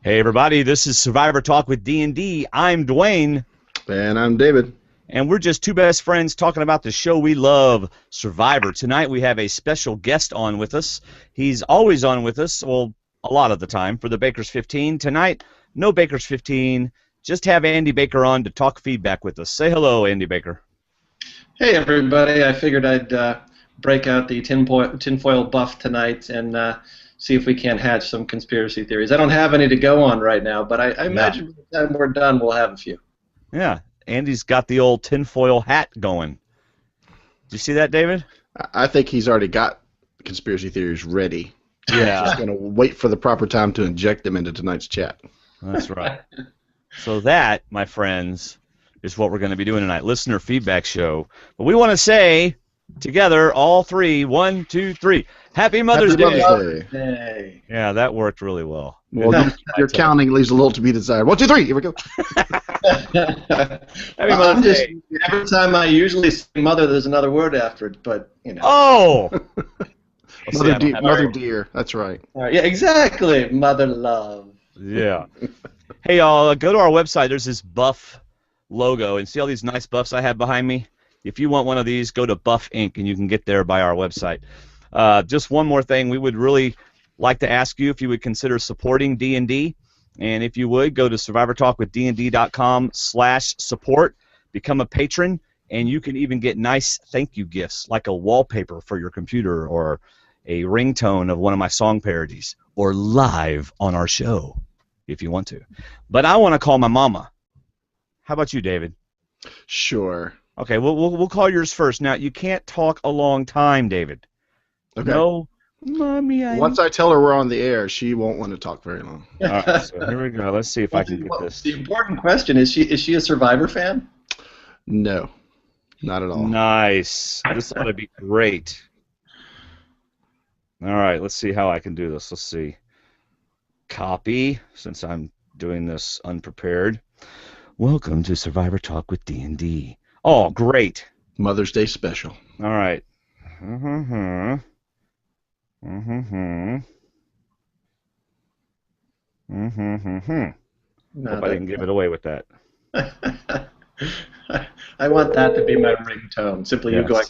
Hey everybody, this is Survivor Talk with D&D. I'm Dwayne. And I'm David. And we're just two best friends talking about the show we love, Survivor. Tonight we have a special guest on with us. He's always on with us, well, a lot of the time, for the Baker's 15. Tonight, no Baker's 15. Just have Andy Baker on to talk feedback with us. Say hello, Andy Baker. Hey everybody, I figured I'd break out the tinfoil buff tonight and see if we can't hatch some conspiracy theories. I don't have any to go on right now, but I imagine by the time we're done we'll have a few. Yeah, Andy's got the old tinfoil hat going. Did you see that, David? I think he's already got conspiracy theories ready. Yeah. He's just going to wait for the proper time to inject them into tonight's chat. That's right. So that, my friends, is what we're going to be doing tonight. Listener feedback show. But we want to say together, all three, 1, 2, 3, Happy Mother's Day. Mother's Day. Yeah, that worked really well. Well, your counting leaves a little to be desired. 1, 2, 3, here we go. Happy Mother's Day. Every time I usually say mother, there's another word after it, but, you know. Oh! Mother dear, that's right. Yeah, exactly. Mother love. Yeah. Hey, y'all, go to our website. There's this buff logo, and see all these nice buffs I have behind me? If you want one of these, go to Buff Inc., and you can get there by our website. Just one more thing. We would really like to ask you if you would consider supporting D&D, and if you would, go to survivortalkwithdnd.com/support, become a patron, and you can even get nice thank you gifts, like a wallpaper for your computer or a ringtone of one of my song parodies, or live on our show, if you want to. But I want to call my mama. How about you, David? Sure. Okay, we'll call yours first. Now, you can't talk a long time, David. Okay. No, Mommy, Once I tell her we're on the air, she won't want to talk very long. All right, so here we go. Let's see if I can get this. The important question, is she a Survivor fan? No, not at all. Nice. This ought to be great. All right, let's see how I can do this. Let's see. Copy, since I'm doing this unprepared. Welcome to Survivor Talk with D&D. Oh, great. Mother's Day special. All right. Hope I didn't give it away with that. I want that to be my ringtone. Simply Yes. you going.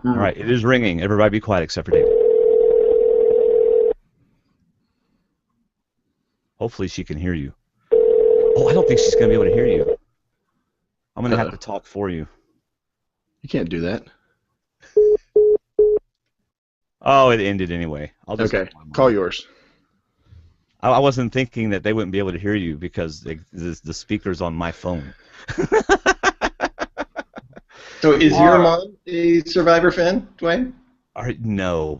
All right, it is ringing. Everybody be quiet except for David. Hopefully she can hear you. Oh, I don't think she's going to be able to hear you. I'm going to have to talk for you. You can't do that. Oh, it ended anyway. I'll just Okay, call yours. I wasn't thinking that they wouldn't be able to hear you because the speaker's on my phone. So is your mom a Survivor fan, Dwayne? No,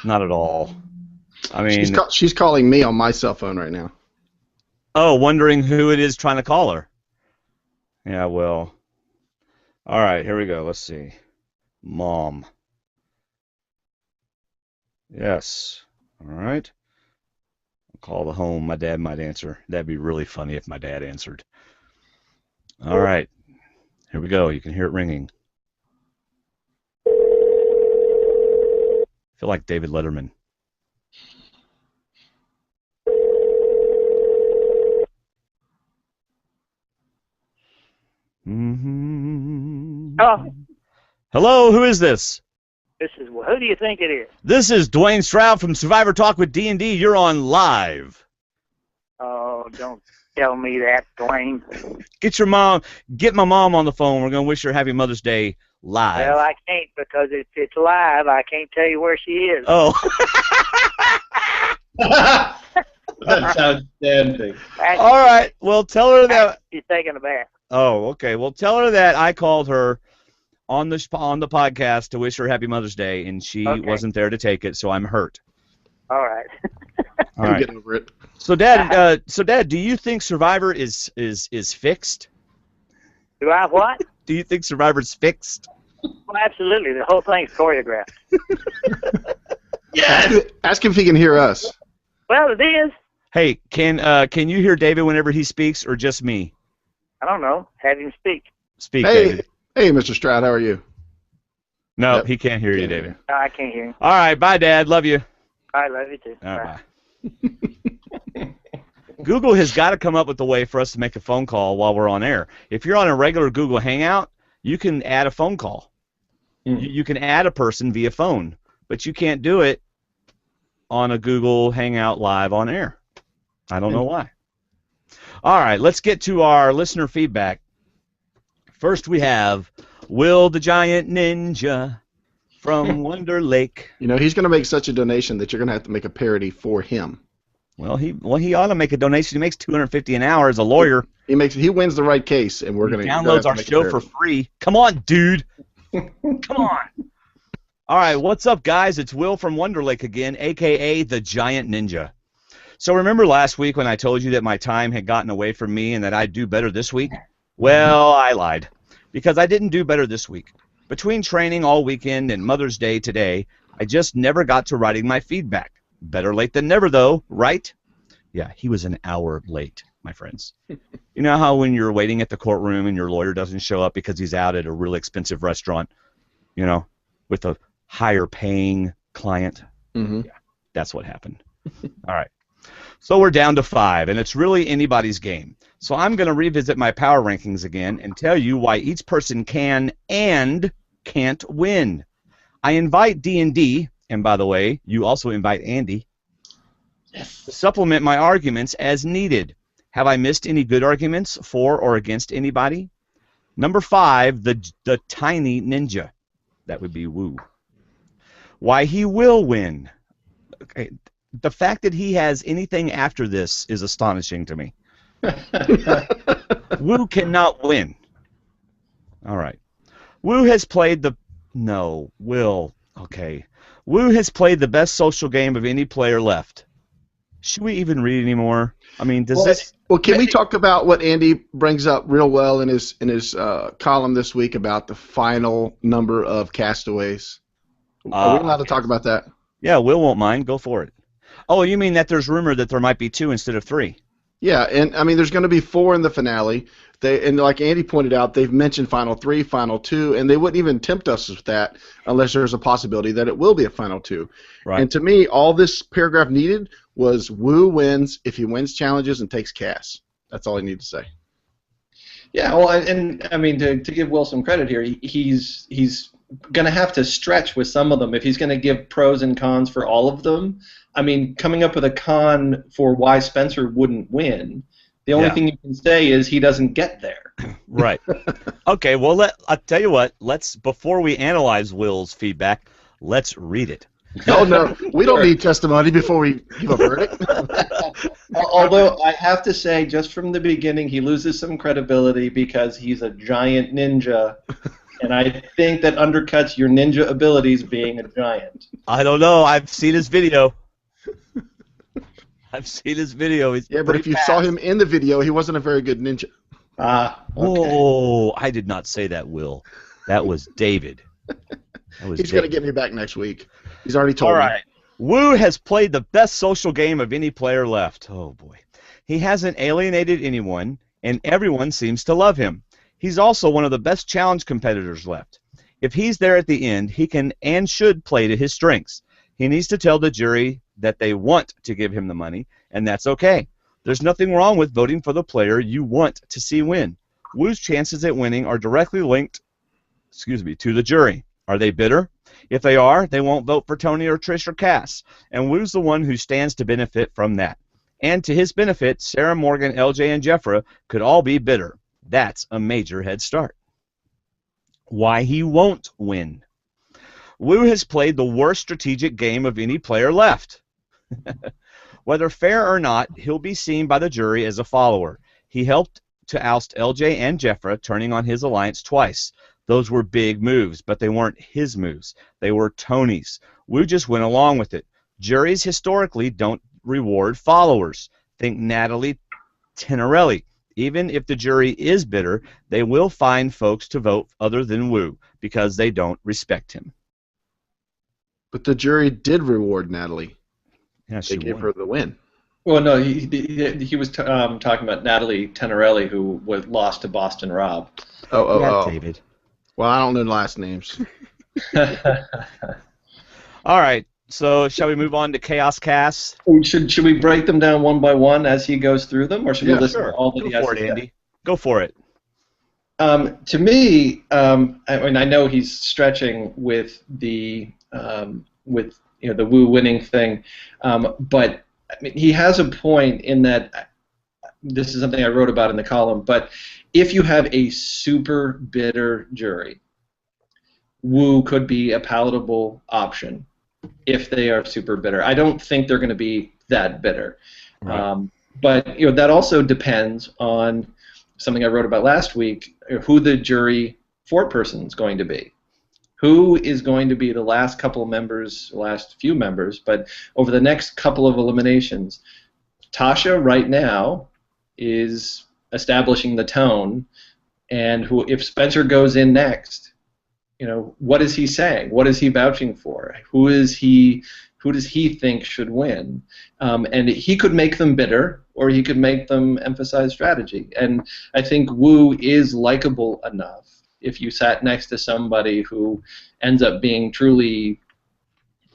not at all. I mean, she's calling me on my cell phone right now. Oh, wondering who it is trying to call her. Yeah, well. All right, here we go. Let's see. Mom. Yes. All right. I'll call the home. My dad might answer. That'd be really funny if my dad answered. All right. Here we go. You can hear it ringing. I feel like David Letterman. Hello. Hello, who is this? Who do you think it is? This is Dwayne Stroud from Survivor Talk with D&D. You're on live. Oh, don't tell me that, Dwayne. Get my mom on the phone. We're going to wish her Happy Mother's Day live. Well, I can't because it's live. I can't tell you where she is. Oh. That's outstanding. All right. Well, tell her that. She's taking a bath. Oh, okay. Well, tell her that I called her on the podcast to wish her Happy Mother's Day, and she wasn't there to take it, so I'm hurt. All right. All right. Get over it. So, Dad, do you think Survivor is fixed? Do I what? Do you think Survivor's fixed? Well, absolutely. The whole thing's choreographed. Yeah. Ask him if he can hear us. Well, it is. Hey, can you hear David whenever he speaks, or just me? I don't know. Have him speak. Speak, David. Hey, Mr. Stroud, how are you? No, he can't hear you, David. No, I can't hear him. All right, bye, Dad. Love you. I love you too. All right, bye. Google has got to come up with a way for us to make a phone call while we're on air. If you're on a regular Google Hangout, you can add a phone call. You can add a person via phone, but you can't do it on a Google Hangout live on air. I don't know why. All right, let's get to our listener feedback. First, we have Will the Giant Ninja from Wonder Lake. You know, he's going to make such a donation that you're going to have to make a parody for him. Well, he ought to make a donation. He makes $250 an hour as a lawyer. He wins the right case, and we're going to downloads our show for free. Come on, dude. Come on. All right, what's up, guys? It's Will from Wonder Lake again, a.k.a. the Giant Ninja. So remember last week when I told you that my time had gotten away from me and that I'd do better this week? Well, I lied, because I didn't do better this week. Between training all weekend and Mother's Day today, I just never got to writing my feedback. Better late than never, though, right? Yeah, he was an hour late, my friends. You know how when you're waiting at the courtroom and your lawyer doesn't show up because he's out at a really expensive restaurant, you know, with a higher-paying client? Mm-hmm. Yeah, that's what happened. All right. So we're down to 5, and it's really anybody's game. So I'm going to revisit my power rankings again and tell you why each person can and can't win. I invite D&D, and by the way, you also invite Andy, to supplement my arguments as needed. Have I missed any good arguments for or against anybody? Number 5, the tiny ninja. That would be Woo. Why he will win. Okay. The fact that he has anything after this is astonishing to me. Woo cannot win. All right. Woo has played the... No, Will. Okay. Woo has played the best social game of any player left. Should we even read anymore? I mean, does this... Well, can we talk about what Andy brings up real well in his column this week about the final number of castaways? Are we allowed to talk about that? Yeah, Will won't mind. Go for it. Oh, you mean that there's rumor that there might be 2 instead of 3? Yeah, and I mean, there's going to be 4 in the finale. And like Andy pointed out, they've mentioned Final 3, Final 2, and they wouldn't even tempt us with that unless there's a possibility that it will be a Final 2. Right. And to me, all this paragraph needed was Woo wins if he wins challenges and takes Cass. That's all I need to say. Yeah, well, and I mean, to give Will some credit here, he's going to have to stretch with some of them. If he's going to give pros and cons for all of them, I mean, coming up with a con for why Spencer wouldn't win, the only thing you can say is he doesn't get there. Right. Okay, well, I'll tell you what. Before we analyze Will's feedback, let's read it. No, we don't need testimony before we give a verdict. Although I have to say, just from the beginning, he loses some credibility because he's a giant ninja, and I think that undercuts your ninja abilities being a giant. I don't know. I've seen his video. He's yeah, but if you saw him in the video, he wasn't a very good ninja. Okay. Oh, I did not say that, Will. That was David. He's going to get me back next week. He's already told me. All right. Woo has played the best social game of any player left. Oh, boy. He hasn't alienated anyone, and everyone seems to love him. He's also one of the best challenge competitors left. If he's there at the end, he can and should play to his strengths. He needs to tell the jury that they want to give him the money, and that's okay. There's nothing wrong with voting for the player you want to see win. Woo's chances at winning are directly linked, to the jury. Are they bitter? If they are, they won't vote for Tony or Trish or Cass, and Woo's the one who stands to benefit from that. And to his benefit, Sarah, Morgan, LJ, and Jeffra could all be bitter. That's a major head start. Why he won't win. Woo has played the worst strategic game of any player left. Whether fair or not, he'll be seen by the jury as a follower. He helped to oust LJ and Jeffra, turning on his alliance twice. Those were big moves, but they weren't his moves. They were Tony's. Woo just went along with it. Juries historically don't reward followers. Think Natalie Tenorelli. Even if the jury is bitter, they will find folks to vote other than Woo because they don't respect him. But the jury did reward Natalie. Yeah, they gave her the win. Well, no, he was talking about Natalie Tenorelli, who was lost to Boston Rob. Oh. David. Well, I don't know last names. All right. So shall we move on to Chaos Cass? Should we break them down one by one as he goes through them, or should we listen to all that Go he has for to it, say? Andy. Go for it. To me, I mean, I know he's stretching with the the Wu winning thing, but I mean, he has a point in that. This is something I wrote about in the column. But if you have a super bitter jury, Wu could be a palatable option if they are super bitter. I don't think they're going to be that bitter. Right. But that also depends on something I wrote about last week, who the jury foreperson is going to be. Who is going to be the last couple of members, last few members, but over the next couple of eliminations, Tasha right now is establishing the tone, and if Spencer goes in next, what is he saying? What is he vouching for? Who does he think should win? And he could make them bitter, or he could make them emphasize strategy. And I think Wu is likable enough if you sat next to somebody who ends up being truly,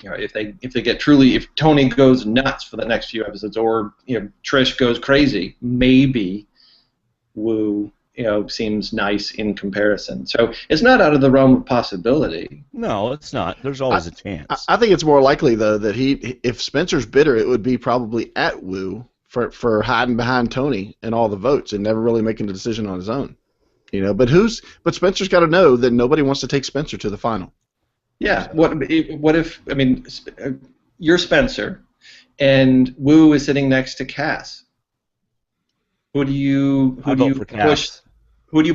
if Tony goes nuts for the next few episodes, or Trish goes crazy, maybe Wu seems nice in comparison. So it's not out of the realm of possibility. No, it's not. There's always a chance. I think it's more likely though that if Spencer's bitter, it would be probably at Wu for hiding behind Tony and all the votes and never really making a decision on his own. But Spencer's got to know that nobody wants to take Spencer to the final. Yeah. What if you're Spencer, and Wu is sitting next to Cass? Who do you push? Who do you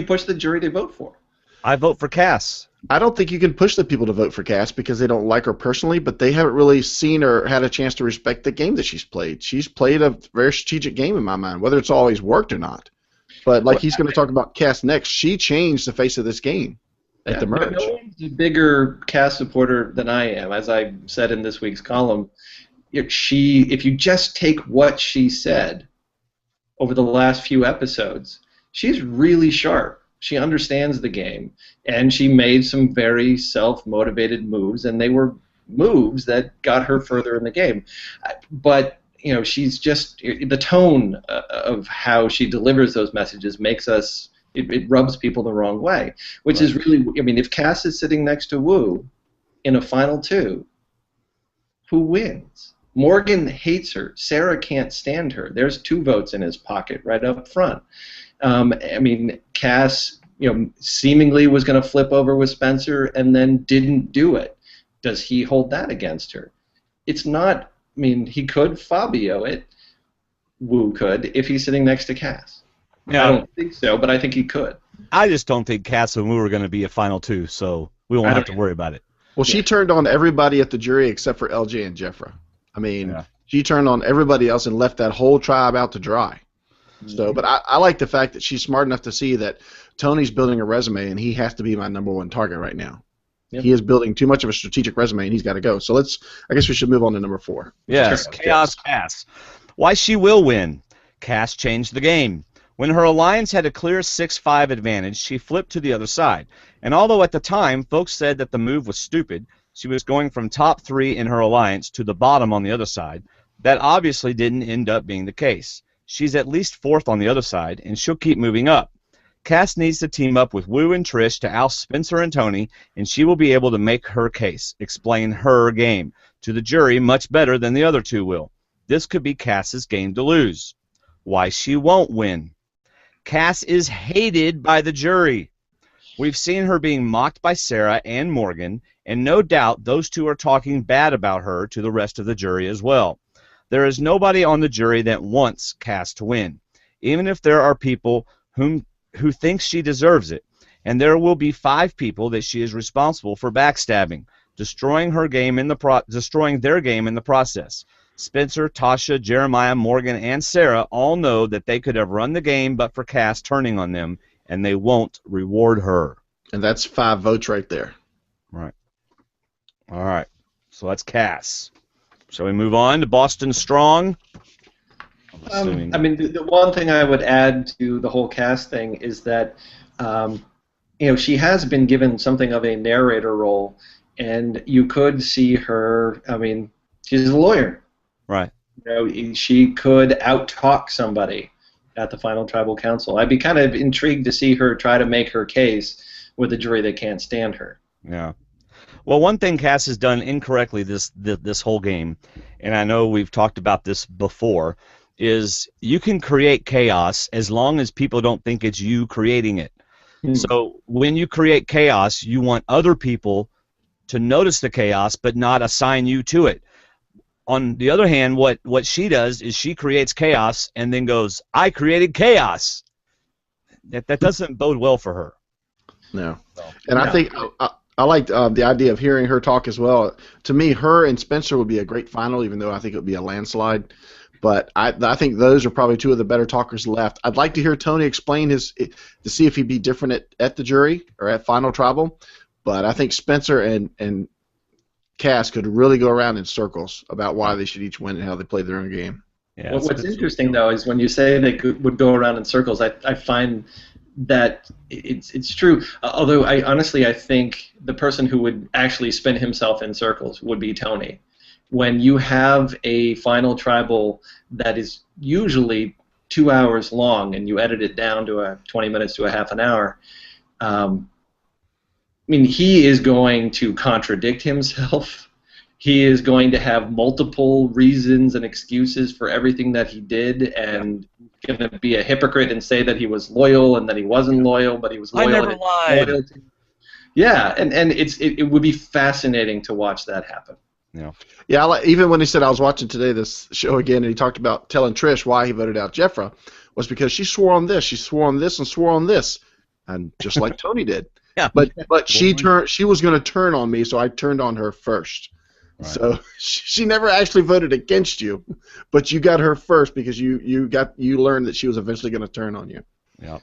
push the jury to vote for? I vote for Cass. I don't think you can push the people to vote for Cass because they don't like her personally, but they haven't really seen or had a chance to respect the game that she's played. She's played a very strategic game in my mind, whether it's always worked or not. But he's going to talk about Cass next. She changed the face of this game at the merge. No one's a bigger Cass supporter than I am, as I said in this week's column. If you just take what she said over the last few episodes, she's really sharp. She understands the game, and she made some very self-motivated moves, and they were moves that got her further in the game. But she's just the tone of how she delivers those messages makes us. It rubs people the wrong way, which is really. I mean, if Cass is sitting next to Wu in a final two, who wins? Morgan hates her. Sarah can't stand her. There's 2 votes in his pocket right up front. I mean, Cass, seemingly was going to flip over with Spencer and then didn't do it. Does he hold that against her? It's not. I mean, he could Fabio it. Wu could if he's sitting next to Cass. Yeah. I don't think so, but I think he could. I just don't think Cass and Wu are going to be a final 2, so we won't have to worry about it. Well, she turned on everybody at the jury except for LJ and Jeffra. I mean, she turned on everybody else and left that whole tribe out to dry. So, but I like the fact that she's smart enough to see that Tony's building a resume and he has to be my #1 target right now. Yep. He is building too much of a strategic resume and he's got to go. So I guess we should move on to number 4. Yes, Chaos Cass. Why she will win. Cass changed the game. When her alliance had a clear 6-5 advantage, she flipped to the other side. And although at the time folks said that the move was stupid, she was going from top 3 in her alliance to the bottom on the other side, that obviously didn't end up being the case. She's at least 4th on the other side, and she'll keep moving up. Cass needs to team up with Wu and Trish to oust Spencer and Tony, and she will be able to make her case, explain her game, to the jury much better than the other 2 will. This could be Cass's game to lose. Why she won't win. Cass is hated by the jury. We've seen her being mocked by Sarah and Morgan, and no doubt those 2 are talking bad about her to the rest of the jury as well. There is nobody on the jury that wants Cass to win, even if there are people who think she deserves it, and there will be 5 people that she is responsible for backstabbing, destroying their game in the process. Spencer, Tasha, Jeremiah, Morgan, and Sarah all know that they could have run the game but for Cass turning on them, and they won't reward her. And that's 5 votes right there. Right. All right. So that's Cass. Shall we move on to Boston Strong? I mean, the one thing I would add to the whole Cass thing is that, she has been given something of a narrator role and you could see her. I mean, she's a lawyer. Right. She could out-talk somebody at the final tribal council. I'd be kind of intrigued to see her try to make her case with a jury that can't stand her. Yeah. Well, one thing Cass has done incorrectly this whole game, and I know we've talked about this before, is you can create chaos as long as people don't think it's you creating it. So when you create chaos, you want other people to notice the chaos but not assign you to it. On the other hand, what she does is she creates chaos and then goes, I created chaos. That doesn't bode well for her. No. And I think I like the idea of hearing her talk as well. To me, her and Spencer would be a great final, even though I think it would be a landslide. But I think those are probably two of the better talkers left. I'd like to hear Tony explain to see if he'd be different at the jury or at Final Tribal. But I think Spencer and Cass could really go around in circles about why they should each win and how they play their own game. Yeah, well, what's interesting, though, is when you say they would go around in circles, I find that it's true. Although I think the person who would actually spin himself in circles would be Tony. When you have a final tribal that is usually 2 hours long and you edit it down to 20 minutes to a half an hour, I mean, he is going to contradict himself. He is going to have multiple reasons and excuses for everything that he did, and going to be a hypocrite and say that he was loyal and that he wasn't loyal, but he was loyal. I never lied. Yeah, and it would be fascinating to watch that happen. Yeah. Even when he said I was watching today this show again, and he talked about telling Trish why he voted out Jeffra, was because she swore on this, and swore on this, and just like Tony did. Yeah. But she was going to turn on me, so I turned on her first. Right. So she never actually voted against you, but you got her first because you learned that she was eventually going to turn on you. Yeah.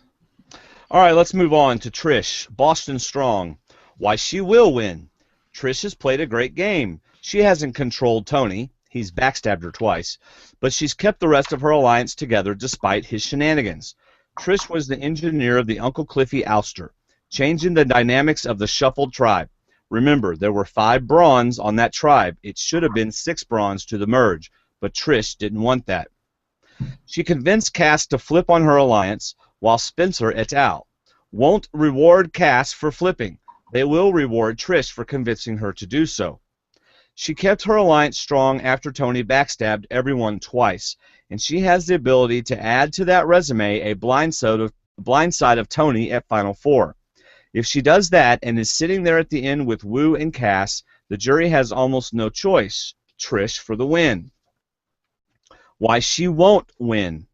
All right, let's move on to Trish. Boston Strong. Why she will win. Trish has played a great game. She hasn't controlled Tony. He's backstabbed her twice. But she's kept the rest of her alliance together despite his shenanigans. Trish was the engineer of the Uncle Cliffy ouster, changing the dynamics of the shuffled tribe. Remember, there were 5 bronze on that tribe. It should have been 6 bronze to the merge, but Trish didn't want that. She convinced Cass to flip on her alliance, while Spencer et al. Won't reward Cass for flipping. They will reward Trish for convincing her to do so. She kept her alliance strong after Tony backstabbed everyone twice, and she has the ability to add to that resume a blind side of Tony at Final Four. If she does that and is sitting there at the end with Wu and Cass, the jury has almost no choice. Trish for the win. Why she won't win.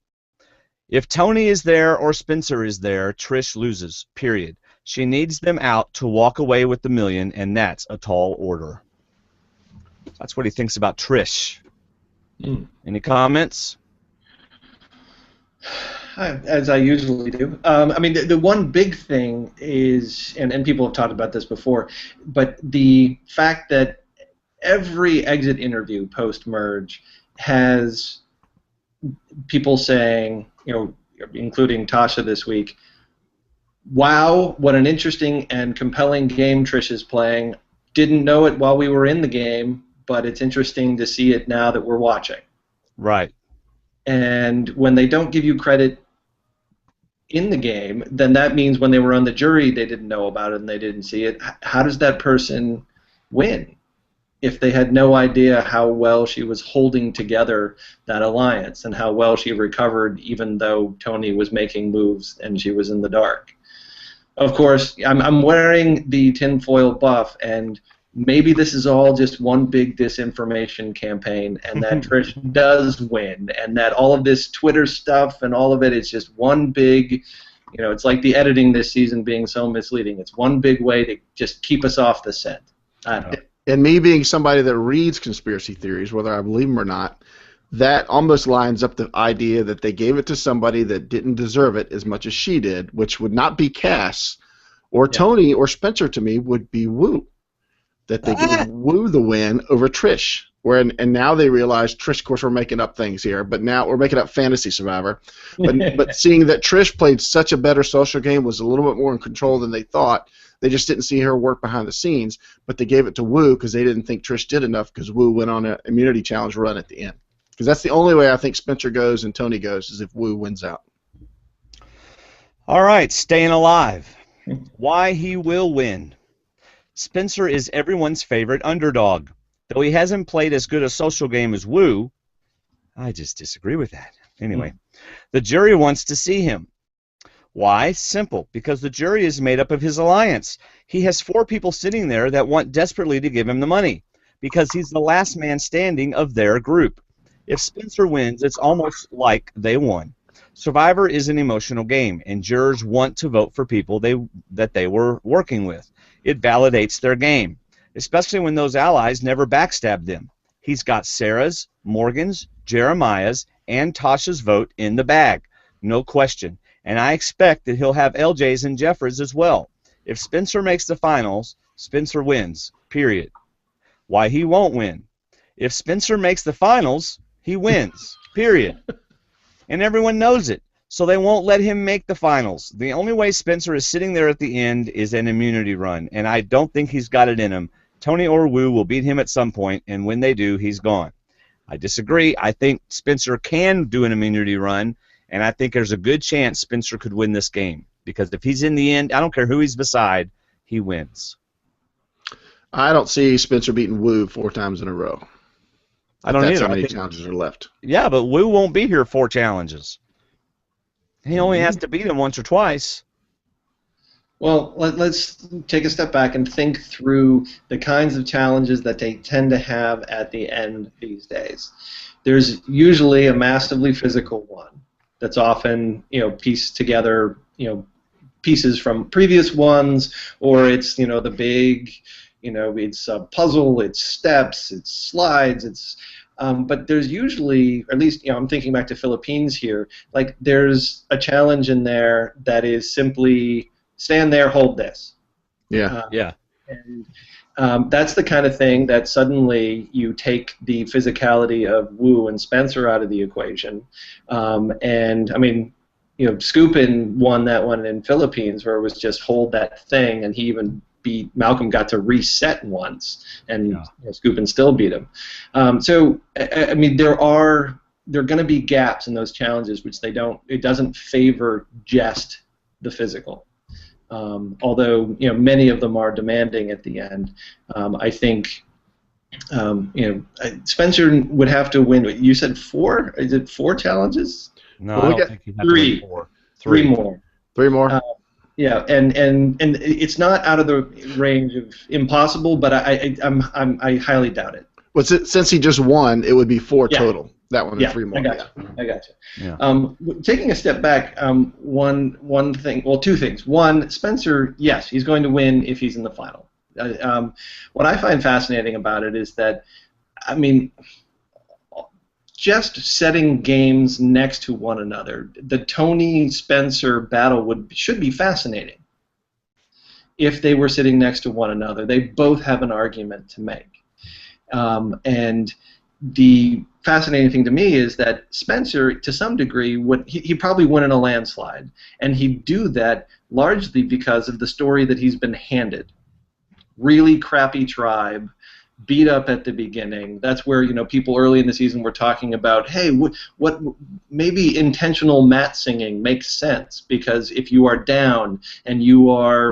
If Tony is there or Spencer is there, Trish loses, period. She needs them out to walk away with the million, and that's a tall order. That's what he thinks about Trish. Any comments? As I usually do. I mean, the one big thing is, and people have talked about this before, but the fact that every exit interview post-merge has people saying, including Tasha this week, wow, what an interesting and compelling game Trish is playing. Didn't know it while we were in the game, but it's interesting to see it now that we're watching. Right. And when they don't give you credit in the game, then that means when they were on the jury they didn't know about it and they didn't see it. How does that person win if they had no idea how well she was holding together that alliance and how well she recovered even though Tony was making moves and she was in the dark? Of course, I'm wearing the tinfoil buff, and maybe this is all just one big disinformation campaign, and that Trish does win, and that all of this Twitter stuff and all of it is just one big, it's like the editing this season being so misleading. It's one big way to just keep us off the scent. And me being somebody that reads conspiracy theories, whether I believe them or not, that almost lines up the idea that they gave it to somebody that didn't deserve it as much as she did, which would not be Cass or Tony or Spencer to me, would be Wu. That they gave Wu the win over Trish. And now they realize Trish, of course, we're making up things here, but now we're making up Fantasy Survivor. But seeing that Trish played such a better social game, was a little bit more in control than they thought. They just didn't see her work behind the scenes, but they gave it to Wu because they didn't think Trish did enough because Wu went on an immunity challenge run at the end. Because that's the only way I think Spencer goes and Tony goes is if Wu wins out. All right, staying alive. Why he will win. Spencer is everyone's favorite underdog. Though he hasn't played as good a social game as Wu, I just disagree with that. Anyway, the jury wants to see him. Why? Simple. Because the jury is made up of his alliance. He has 4 people sitting there that want desperately to give him the money because he's the last man standing of their group. If Spencer wins, it's almost like they won. Survivor is an emotional game, and jurors want to vote for people that they were working with. It validates their game, especially when those allies never backstabbed them. He's got Sarah's, Morgan's, Jeremiah's, and Tasha's vote in the bag. No question. And I expect that he'll have LJ's and Jeffrey's as well. If Spencer makes the finals, Spencer wins, period. Why he won't win. If Spencer makes the finals, he wins, period. And everyone knows it, so they won't let him make the finals. The only way Spencer is sitting there at the end is an immunity run, and I don't think he's got it in him. Tony or Wu will beat him at some point, and when they do, he's gone. I disagree. I think Spencer can do an immunity run, and I think there's a good chance Spencer could win this game. Because if he's in the end, I don't care who he's beside, he wins. I don't see Spencer beating Wu 4 times in a row. I don't That's either. how many challenges are left. Yeah, but Wu won't be here 4 challenges. He only has to beat him once or twice. Well, let's take a step back and think through the kinds of challenges that they tend to have at the end these days. There's usually a massively physical one that's often, pieced together, pieces from previous ones, or it's, the big, it's a puzzle, it's steps, it's slides, but there's usually, or at least, I'm thinking back to Philippines here, like there's a challenge in there that is simply stand there, hold this. Yeah. Yeah. And that's the kind of thing that suddenly you take the physicality of Wu and Spencer out of the equation. And I mean, Scoopin won that one in Philippines where it was just hold that thing, and he even beat Malcolm, got to reset once, and Scoopin still beat him. So I mean, there are going to be gaps in those challenges which it doesn't favor just the physical. Although many of them are demanding at the end, I think Spencer would have to win. You said 4? Is it 4 challenges? No, I don't think he'd have to win 4. 3 more. 3 more. Yeah, and it's not out of the range of impossible, but I highly doubt it. Well, since he just won, it would be 4 total. That one and 3 more. I got you. Yeah. Taking a step back, one thing, well, 2 things. One, Spencer, yes, he's going to win if he's in the final. What I find fascinating about it is that, I mean, just setting games next to one another, the Tony-Spencer battle should be fascinating if they were sitting next to one another. They both have an argument to make. And the fascinating thing to me is that Spencer, to some degree, he'd probably win in a landslide, and he'd do that largely because of the story that he's been handed. Really crappy tribe, beat up at the beginning. That's where people early in the season were talking about, hey, what maybe intentional mat singing makes sense, because if you are down and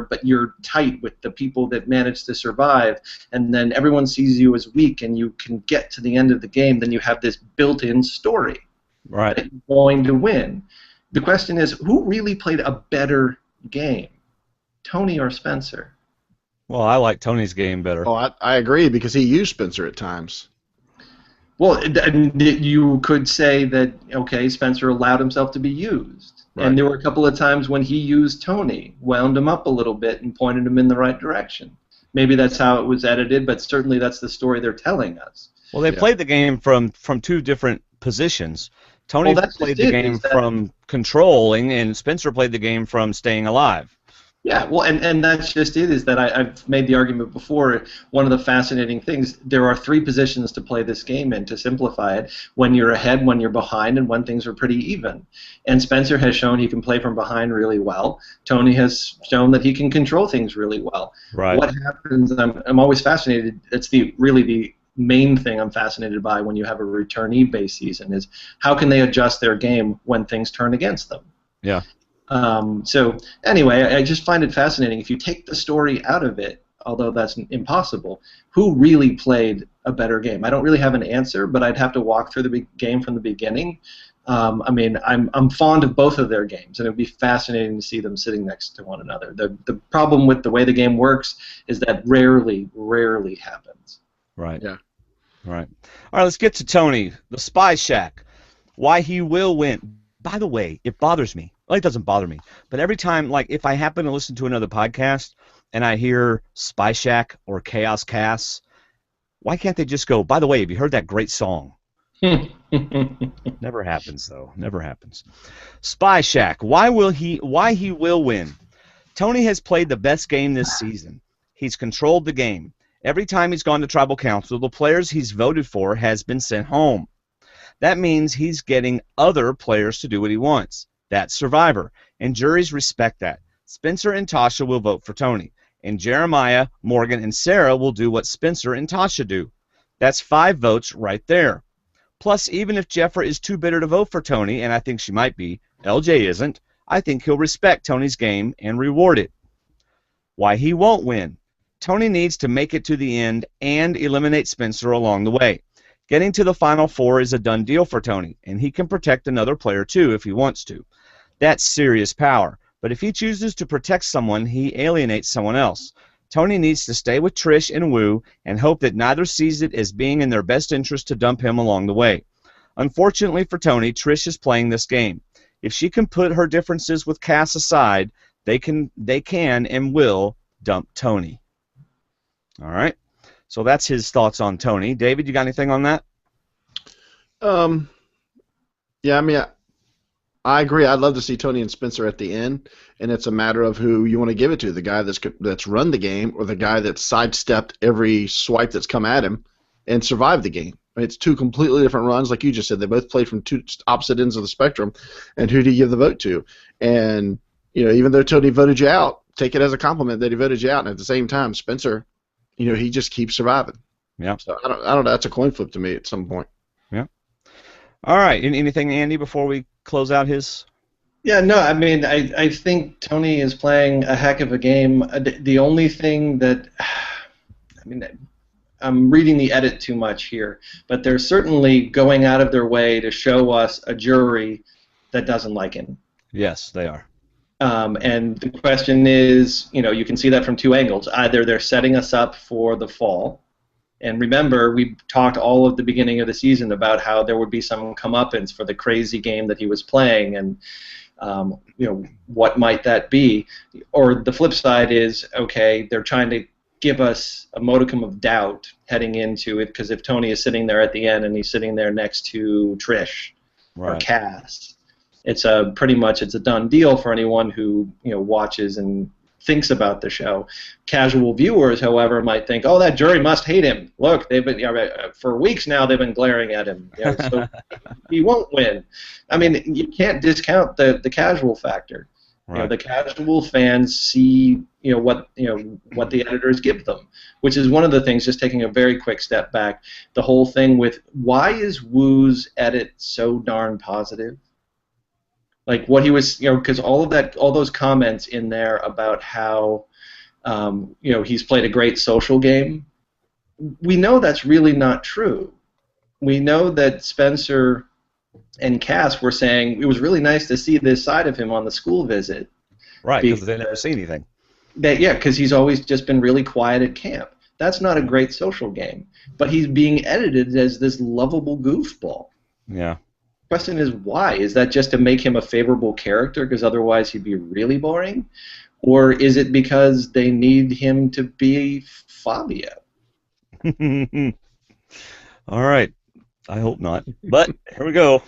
but you're tight with the people that manage to survive, and then everyone sees you as weak and you can get to the end of the game, then you have this built-in story right that you're going to win. The question is, who really played a better game, Tony or Spencer? Well, I like Tony's game better. Oh, I agree, because he used Spencer at times. Well, you could say that, okay, Spencer allowed himself to be used. Right. And there were a couple of times when he used Tony, wound him up a little bit, and pointed him in the right direction. Maybe that's how it was edited, but certainly that's the story they're telling us. Well, they played the game from 2 different positions. Tony played the game from controlling, and Spencer played the game from staying alive. Yeah, well, and that's just it, is that I've made the argument before. One of the fascinating things, there are three positions to play this game in, to simplify it: when you're ahead, when you're behind, and when things are pretty even. And Spencer has shown he can play from behind really well. Tony has shown that he can control things really well. Right. What happens, I'm always fascinated, it's really the main thing I'm fascinated by when you have a returnee-based season, is how can they adjust their game when things turn against them. Yeah. So anyway, I just find it fascinating. If you take the story out of it, although that's impossible, who really played a better game? I don't really have an answer, but I'd have to walk through the game from the beginning. I mean, I'm fond of both of their games, and it would be fascinating to see them sitting next to one another. The problem with the way the game works is that rarely happens. Right. Yeah. Right. All right, let's get to Tony, the Spy Shack. Why he will win. By the way, it bothers me. Well, it doesn't bother me, but every time, like, if I happen to listen to another podcast and I hear Spy Shack or Chaos Cast, why can't they just go, by the way, have you heard that great song? Never happens, though. Never happens. Spy Shack. Why he will win. Tony has played the best game this season. He's controlled the game. Every time he's gone to tribal council, the players he's voted for has been sent home. That means he's getting other players to do what he wants. That's Survivor, and juries respect that. Spencer and Tasha will vote for Tony, and Jeremiah, Morgan, and Sarah will do what Spencer and Tasha do. That's 5 votes right there. Plus, even if Jeffra is too bitter to vote for Tony, and I think she might be, LJ isn't, I think he'll respect Tony's game and reward it. Why he won't win. Tony needs to make it to the end and eliminate Spencer along the way. Getting to the Final Four is a done deal for Tony, and he can protect another player too if he wants to. That's serious power, but if he chooses to protect someone, he alienates someone else. Tony needs to stay with Trish and Wu and hope that neither sees it as being in their best interest to dump him along the way. Unfortunately for Tony, Trish is playing this game. If she can put her differences with Cass aside, they can and will dump Tony. All right. So that's his thoughts on Tony. David, you got anything on that? Yeah, I mean, I agree. I'd love to see Tony and Spencer at the end, and it's a matter of who you want to give it to, the guy that's run the game or the guy that's sidestepped every swipe that's come at him and survived the game. I mean, it's 2 completely different runs, like you just said. They both played from 2 opposite ends of the spectrum, and who do you give the vote to? And, you know, even though Tony voted you out, take it as a compliment that he voted you out, and at the same time, Spencer, you know, he just keeps surviving. Yeah. So I don't know. That's a coin flip to me at some point. Yeah. All right. Anything, Andy, before we close out his? Yeah, no, I mean, I think Tony is playing a heck of a game. The only thing that, I mean, I'm reading the edit too much here, but they're certainly going out of their way to show us a jury that doesn't like him. Yes, they are. And the question is, you know, you can see that from 2 angles. Either they're setting us up for the fall, and remember, we talked all at the beginning of the season about how there would be some comeuppance for the crazy game that he was playing, and you know, what might that be? Or the flip side is, okay, they're trying to give us a modicum of doubt heading into it, because if Tony is sitting there at the end and he's sitting there next to Trish or Cass, it's pretty much a done deal for anyone who, you know, watches and thinks about the show. Casual viewers, however, might think, "Oh, that jury must hate him. Look, they've been for weeks now. They've been glaring at him. You know, so he won't win." I mean, you can't discount the casual factor. Right. You know, the casual fans see, what the editors give them, which is one of the things. Just taking a very quick step back, the whole thing with why is Wu's edit so darn positive? Like what he was, because all those comments in there about how, he's played a great social game. We know that's really not true. We know that Spencer and Cass were saying it was really nice to see this side of him on the school visit. Right, because they never see anything. Because he's always just been really quiet at camp. That's not a great social game. But he's being edited as this lovable goofball. Yeah. The question is why? Is that just to make him a favorable character because otherwise he'd be really boring? Or is it because they need him to be Fabio? All right. I hope not. But here we go.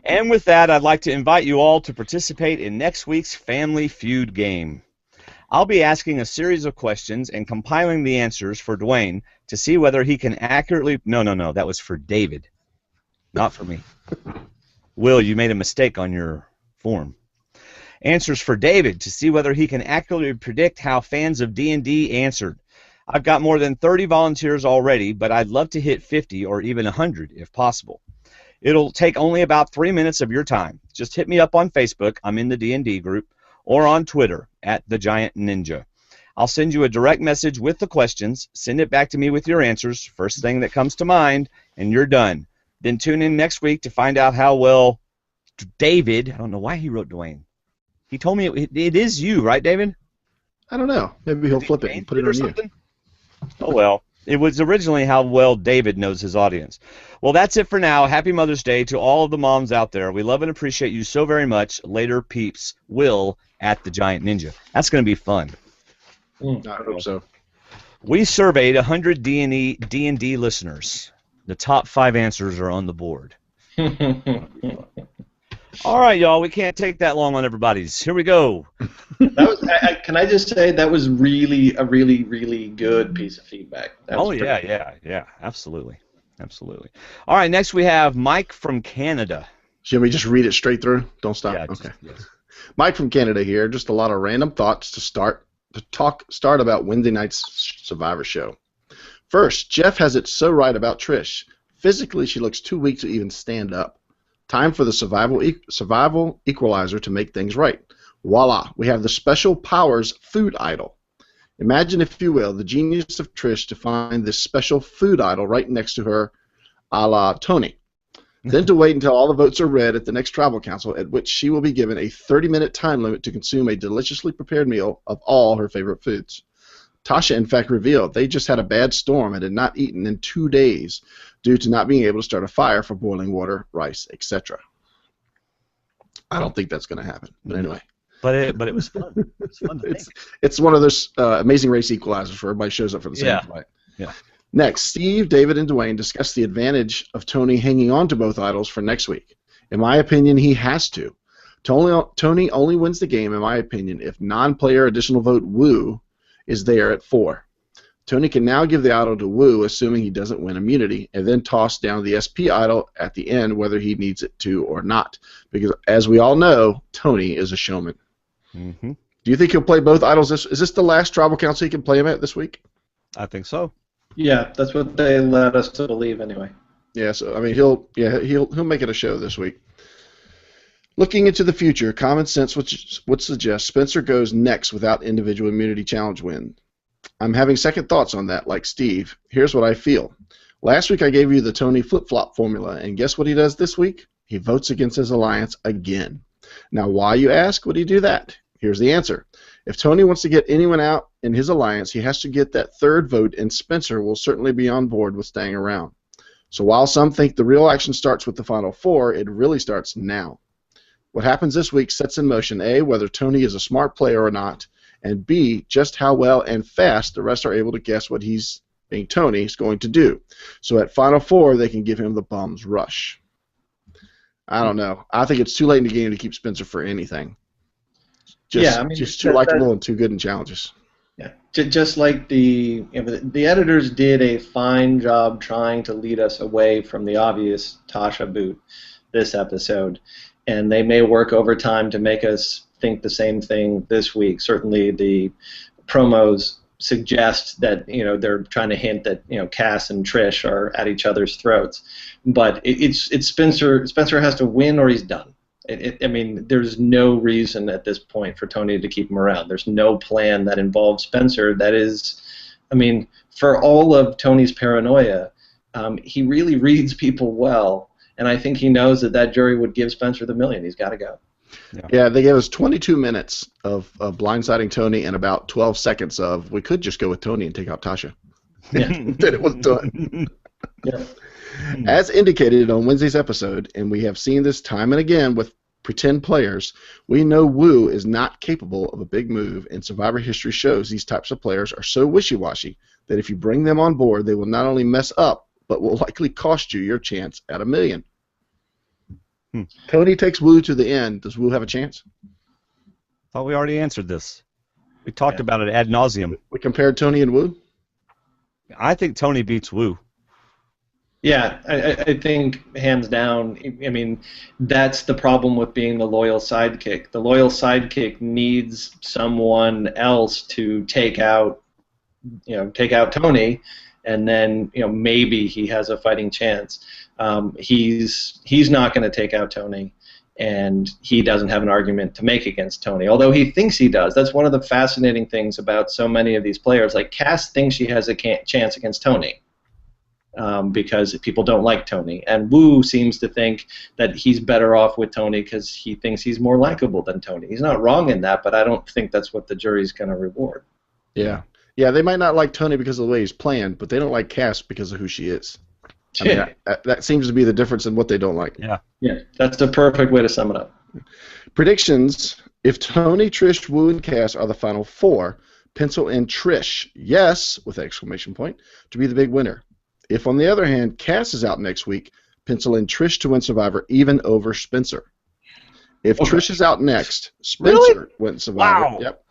And with that, I'd like to invite you all to participate in next week's Family Feud game. I'll be asking a series of questions and compiling the answers for Dwaine to see whether he can accurately... No, that was for David, not for me. Will, you made a mistake on your form. Answers for David to see whether he can accurately predict how fans of D&D answered. I've got more than 30 volunteers already, but I'd love to hit 50 or even 100 if possible. It'll take only about 3 minutes of your time. Just hit me up on Facebook, I'm in the D&D group, or on Twitter, @TheGiantNinja. I'll send you a direct message with the questions, send it back to me with your answers, first thing that comes to mind, and you're done. Then tune in next week to find out how well David, I don't know why he wrote Dwaine. He told me it is you, right, David? I don't know. Maybe he'll flip it and put it on you. Oh, well. It was originally how well David knows his audience. Well, that's it for now. Happy Mother's Day to all of the moms out there. We love and appreciate you so very much. Later, peeps. Will @TheGiantNinja. That's going to be fun. I hope so. We surveyed 100 D&D listeners. The top 5 answers are on the board. All right, y'all. We can't take that long on everybody's. Here we go. Can I just say that was really a really good piece of feedback. Yeah. Absolutely. All right, next we have Mike from Canada. Should we just read it straight through? Don't stop. Yeah, okay. Yes. Mike from Canada here. Just a lot of random thoughts to start about Wednesday night's Survivor show. First, Jeff has it so right about Trish. Physically, she looks too weak to even stand up. Time for the survival equalizer to make things right. Voila, we have the special powers food idol. Imagine, if you will, the genius of Trish to find this special food idol right next to her, a la Tony. Then to wait until all the votes are read at the next tribal council, at which she will be given a 30-minute time limit to consume a deliciously prepared meal of all her favorite foods. Tasha, in fact, revealed they just had a bad storm and had not eaten in 2 days due to not being able to start a fire for boiling water, rice, etc. I don't think that's going to happen, but anyway. But it was fun. It was fun to think. It's one of those Amazing Race equalizers where everybody shows up for the same fight. Yeah. Next, Steve, David, and Dwaine discuss the advantage of Tony hanging on to both idols for next week. In my opinion, he has to. Tony only wins the game, in my opinion, if non-player additional vote Woo is there at 4. Tony can now give the idol to Woo, assuming he doesn't win immunity, and then toss down the SP idol at the end, whether he needs it to or not. Because, as we all know, Tony is a showman. Mm-hmm. Do you think he'll play both idols? Is this the last tribal council he can play him at this week? I think so. Yeah, that's what they led us to believe anyway. Yeah, so I mean he'll make it a show this week. Looking into the future, common sense would suggest Spencer goes next without individual immunity challenge win. I'm having second thoughts on that, like Steve. Here's what I feel. Last week I gave you the Tony flip-flop formula, and guess what he does this week? He votes against his alliance again. Now, why, you ask, would he do that? Here's the answer. If Tony wants to get anyone out in his alliance, he has to get that third vote, and Spencer will certainly be on board with staying around. So while some think the real action starts with the Final Four, it really starts now. What happens this week sets in motion, A, whether Tony is a smart player or not, and B, just how well and fast the rest are able to guess what he's, being Tony, is going to do. So at Final Four, they can give him the bum's rush. I don't know. I think it's too late in the game to keep Spencer for anything. Just too likable and too good in challenges. Yeah, just like the editors did a fine job trying to lead us away from the obvious Tasha boot this episode, and they may work overtime to make us think the same thing this week. Certainly, the promos suggest that they're trying to hint that Cass and Trish are at each other's throats, but it's Spencer. Spencer has to win or he's done. I mean, there's no reason at this point for Tony to keep him around. There's no plan that involves Spencer. That is, I mean, for all of Tony's paranoia, he really reads people well, and I think he knows that jury would give Spencer the million. He's got to go. Yeah, they gave us 22 minutes of blindsiding Tony and about 12 seconds of, we could just go with Tony and take out Tasha. Yeah. Then it was done. Yeah. As indicated on Wednesday's episode, and we have seen this time and again with pretend players, we know Woo is not capable of a big move, and Survivor history shows these types of players are so wishy-washy that if you bring them on board, they will not only mess up, but will likely cost you your chance at $1 million. Tony takes Woo to the end. Does Woo have a chance? Thought we already answered this. We talked about it ad nauseum. We compared Tony and Wu. I think Tony beats Wu. Yeah, I think hands down. I mean, that's the problem with being the loyal sidekick. The loyal sidekick needs someone else to take out Tony, and then maybe he has a fighting chance. He's not going to take out Tony, and he doesn't have an argument to make against Tony, although he thinks he does. That's one of the fascinating things about so many of these players. Like Cass thinks she has a chance against Tony. Because people don't like Tony. And Wu seems to think that he's better off with Tony because he thinks he's more likable than Tony. He's not wrong in that, but I don't think that's what the jury's going to reward. Yeah. Yeah, they might not like Tony because of the way he's playing, but they don't like Cass because of who she is. I mean, that seems to be the difference in what they don't like. Yeah. Yeah, that's the perfect way to sum it up. Predictions. If Tony, Trish, Wu, and Cass are the final four, pencil in Trish, yes, with an exclamation point, to be the big winner. If, on the other hand, Cass is out next week, pencil in Trish to win Survivor, even over Spencer. If Trish is out next, Spencer wins Survivor. Wow. Yep.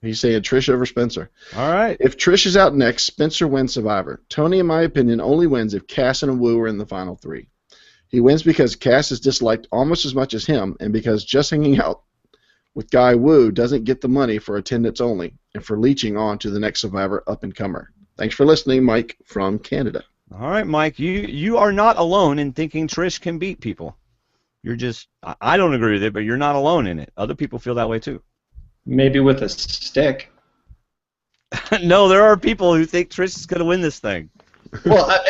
He's saying Trish over Spencer. All right. If Trish is out next, Spencer wins Survivor. Tony, in my opinion, only wins if Cass and Wu are in the final three. He wins because Cass is disliked almost as much as him, and because just hanging out with Guy Wu doesn't get the money for attendance only, and for leeching on to the next Survivor up-and-comer. Thanks for listening, Mike from Canada. All right, Mike, you are not alone in thinking Trish can beat people. You're just, I don't agree with it, but you're not alone in it. Other people feel that way too. Maybe with a stick. No, there are people who think Trish is going to win this thing. Well,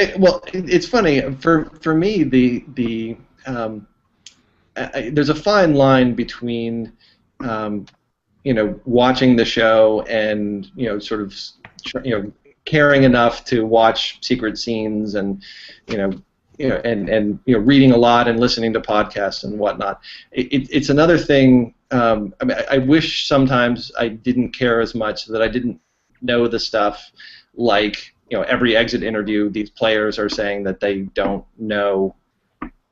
it's funny. For me, there's a fine line between, watching the show and sort of, caring enough to watch secret scenes and reading a lot and listening to podcasts and whatnot. It's another thing. I mean, I wish sometimes I didn't care as much, that I didn't know the stuff. Like every exit interview, these players are saying that they don't know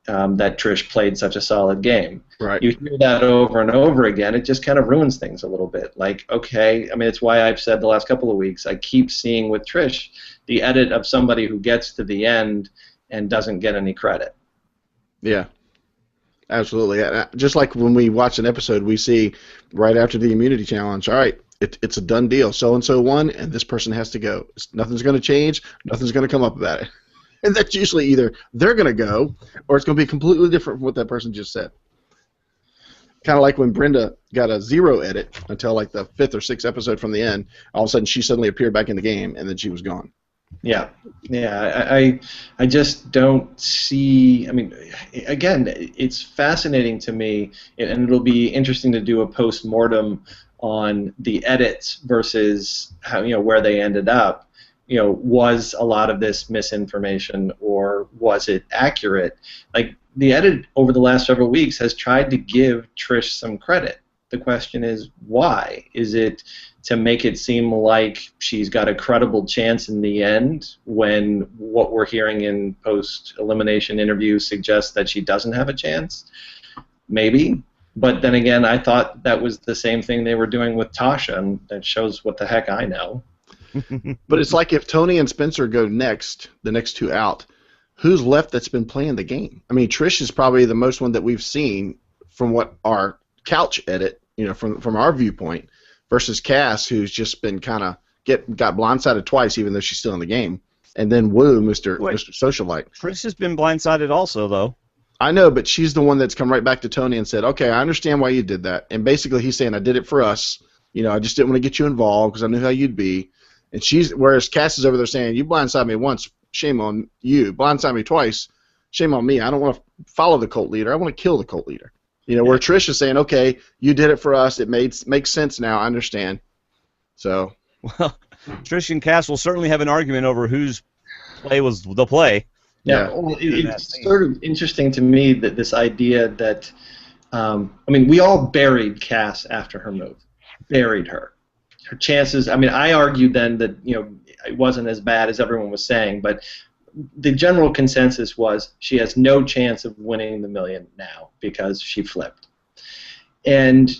that Trish played such a solid game. Right. You hear that over and over again, it just kind of ruins things a little bit. Like, okay, I mean, it's why I've said the last couple of weeks, I keep seeing with Trish the edit of somebody who gets to the end and doesn't get any credit. Yeah, absolutely. Just like when we watch an episode, we see right after the immunity challenge, all right, it's a done deal. So-and-so won, and this person has to go. Nothing's going to change. Nothing's going to come up about it. And that's usually either they're going to go or it's going to be completely different from what that person just said. Kind of like when Brenda got a 0 edit until like the 5th or 6th episode from the end. All of a sudden she suddenly appeared back in the game and then she was gone. Yeah. I just don't see. I mean, again, it's fascinating to me, and it'll be interesting to do a post-mortem on the edits versus how where they ended up. Was a lot of this misinformation or was it accurate? Like, the edit over the last several weeks has tried to give Trish some credit. The question is, why? Is it to make it seem like she's got a credible chance in the end when what we're hearing in post-elimination interviews suggests that she doesn't have a chance? Maybe. But then again, I thought that was the same thing they were doing with Tasha, and that shows what the heck I know. But it's like if Tony and Spencer go next, the next two out, who's left that's been playing the game? I mean, Trish is probably the most one that we've seen from what our couch edit, from our viewpoint, versus Cass, who's just been kind of got blindsided twice, even though she's still in the game, and then Wu, Mr. Socialite. Trish has been blindsided also, though. I know, but she's the one that's come right back to Tony and said, okay, I understand why you did that. And basically he's saying, I did it for us. I just didn't want to get you involved because I knew how you'd be. And whereas Cass is over there saying, you blindsided me once, shame on you. Blindsided me twice, shame on me. I don't want to follow the cult leader. I want to kill the cult leader. Where Trish is saying, okay, you did it for us. It makes sense now. I understand. So. Well, Trish and Cass will certainly have an argument over whose play was the play. Yeah, well, it's sort of interesting to me that this idea that, we all buried Cass after her move. Buried her. Her chances, I argued then that, it wasn't as bad as everyone was saying, but the general consensus was she has no chance of winning the $1 million now because she flipped. And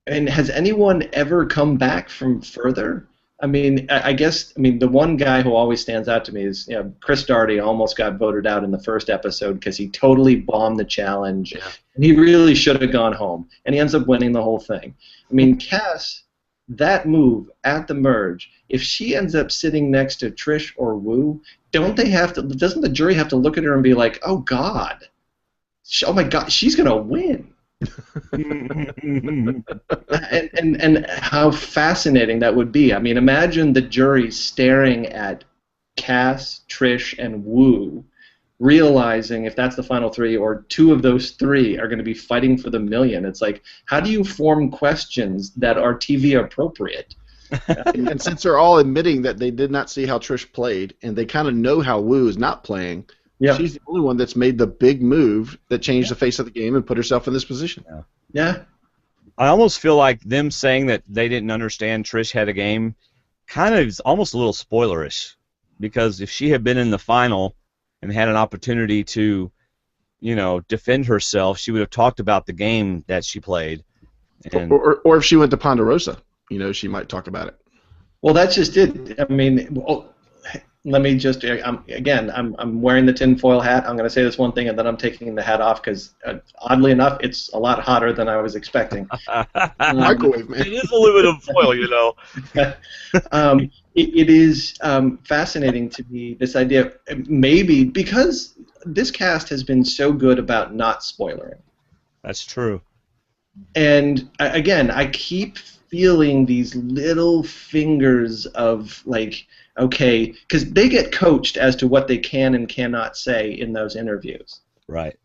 And has anyone ever come back from further? I mean, I guess, the one guy who always stands out to me is, Chris Daugherty almost got voted out in the first episode because he totally bombed the challenge, and he really should have gone home, and he ends up winning the whole thing. I mean, Cass, that move at the merge, if she ends up sitting next to Trish or Wu, doesn't the jury have to look at her and be like, oh God, oh my God, she's gonna win? and how fascinating that would be. I mean, imagine the jury staring at Cass, Trish, and Wu, realizing if that's the final three or two of those three are going to be fighting for the million. It's like, how do you form questions that are TV appropriate? And since they're all admitting that they did not see how Trish played, and they kind of know how Wu is not playing, she's the only one that's made the big move that changed the face of the game and put herself in this position. Yeah. I almost feel like them saying that they didn't understand Trish had a game kind of is almost a little spoilerish, because if she had been in the final and had an opportunity to, defend herself, she would have talked about the game that she played. And or if she went to Ponderosa, she might talk about it. Well, that's just it. I mean, let me just, I'm wearing the tinfoil hat. I'm going to say this one thing, and then I'm taking the hat off because, oddly enough, it's a lot hotter than I was expecting. Microwave, man. It is aluminum foil, It is fascinating to me, this idea, maybe because this cast has been so good about not spoiling. That's true. And, again, I keep feeling these little fingers of, like, okay, because they get coached as to what they can and cannot say in those interviews. Right.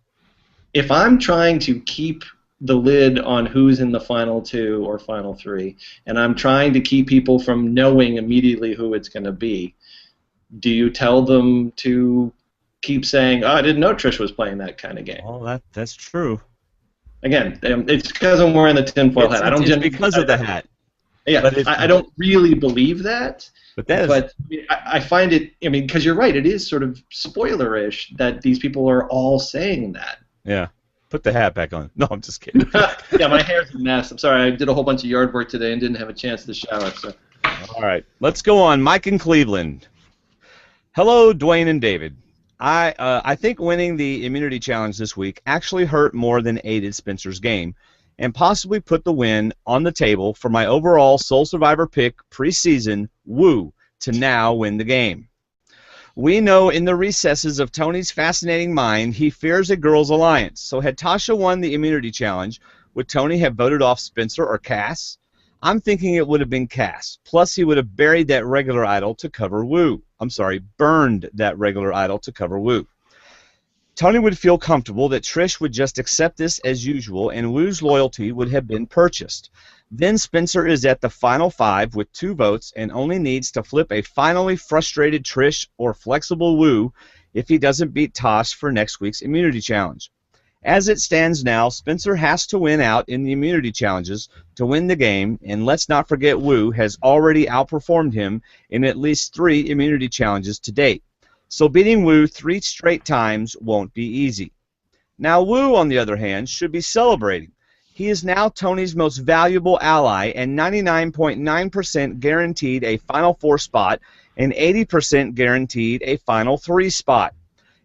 If I'm trying to keep the lid on who's in the final two or final three, and I'm trying to keep people from knowing immediately who it's going to be, do you tell them to keep saying, oh, I didn't know Trish was playing that kind of game? Oh, that's true. Again, it's because I'm wearing the tinfoil hat. It's because of the hat. Yeah, but I don't really believe that. But I find it, because you're right, it is sort of spoilerish that these people are all saying that. Yeah. Put the hat back on. No, I'm just kidding. Yeah, my hair's a mess. I'm sorry, I did a whole bunch of yard work today and didn't have a chance to shower. So. All right, let's go on. Mike in Cleveland. Hello, Dwaine and David. I think winning the immunity challenge this week actually hurt more than aided Spencer's game, and possibly put the win on the table for my overall Soul Survivor pick preseason, Wu, to now win the game. We know in the recesses of Tony's fascinating mind he fears a girls' alliance, so had Tasha won the immunity challenge, would Tony have voted off Spencer or Cass? I'm thinking it would have been Cass, plus he would have buried that regular idol to cover Wu. Burned that regular idol to cover Wu. Tony would feel comfortable that Trish would just accept this as usual, and Wu's loyalty would have been purchased. Then Spencer is at the final 5 with 2 votes and only needs to flip a finally frustrated Trish or flexible Wu if he doesn't beat Tosh for next week's immunity challenge. As it stands now, Spencer has to win out in the immunity challenges to win the game, and let's not forget Wu has already outperformed him in at least 3 immunity challenges to date. So beating Wu 3 straight times won't be easy. Now Wu, on the other hand, should be celebrating. He is now Tony's most valuable ally and 99.9% guaranteed a Final 4 spot and 80% guaranteed a Final 3 spot.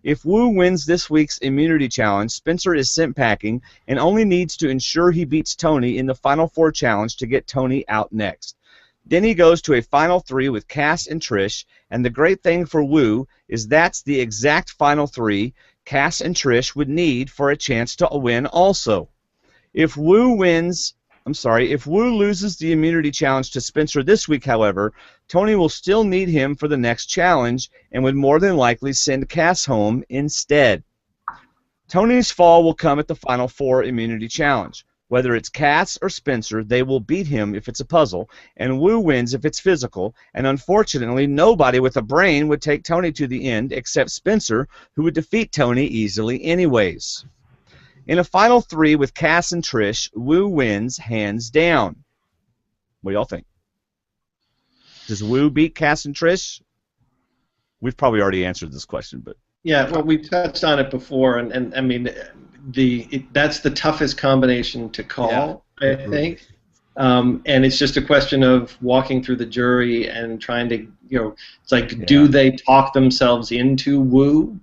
If Wu wins this week's immunity challenge, Spencer is sent packing and only needs to ensure he beats Tony in the Final 4 challenge to get Tony out next. Then he goes to a Final 3 with Cass and Trish, and the great thing for Wu is that's the exact Final 3 Cass and Trish would need for a chance to win also. If Wu loses the immunity challenge to Spencer this week, however, Tony will still need him for the next challenge and would more than likely send Cass home instead. Tony's fall will come at the Final 4 immunity challenge. Whether it's Cass or Spencer, they will beat him if it's a puzzle, and Wu wins if it's physical, and unfortunately nobody with a brain would take Tony to the end except Spencer, who would defeat Tony easily anyways. In a Final 3 with Cass and Trish, Wu wins hands down. What do y'all think? Does Wu beat Cass and Trish? We've probably already answered this question, but yeah, well, we touched on it before, and I mean, that's the toughest combination to call, I think. And it's just a question of walking through the jury and trying to, it's like, Yeah. do they talk themselves into Wu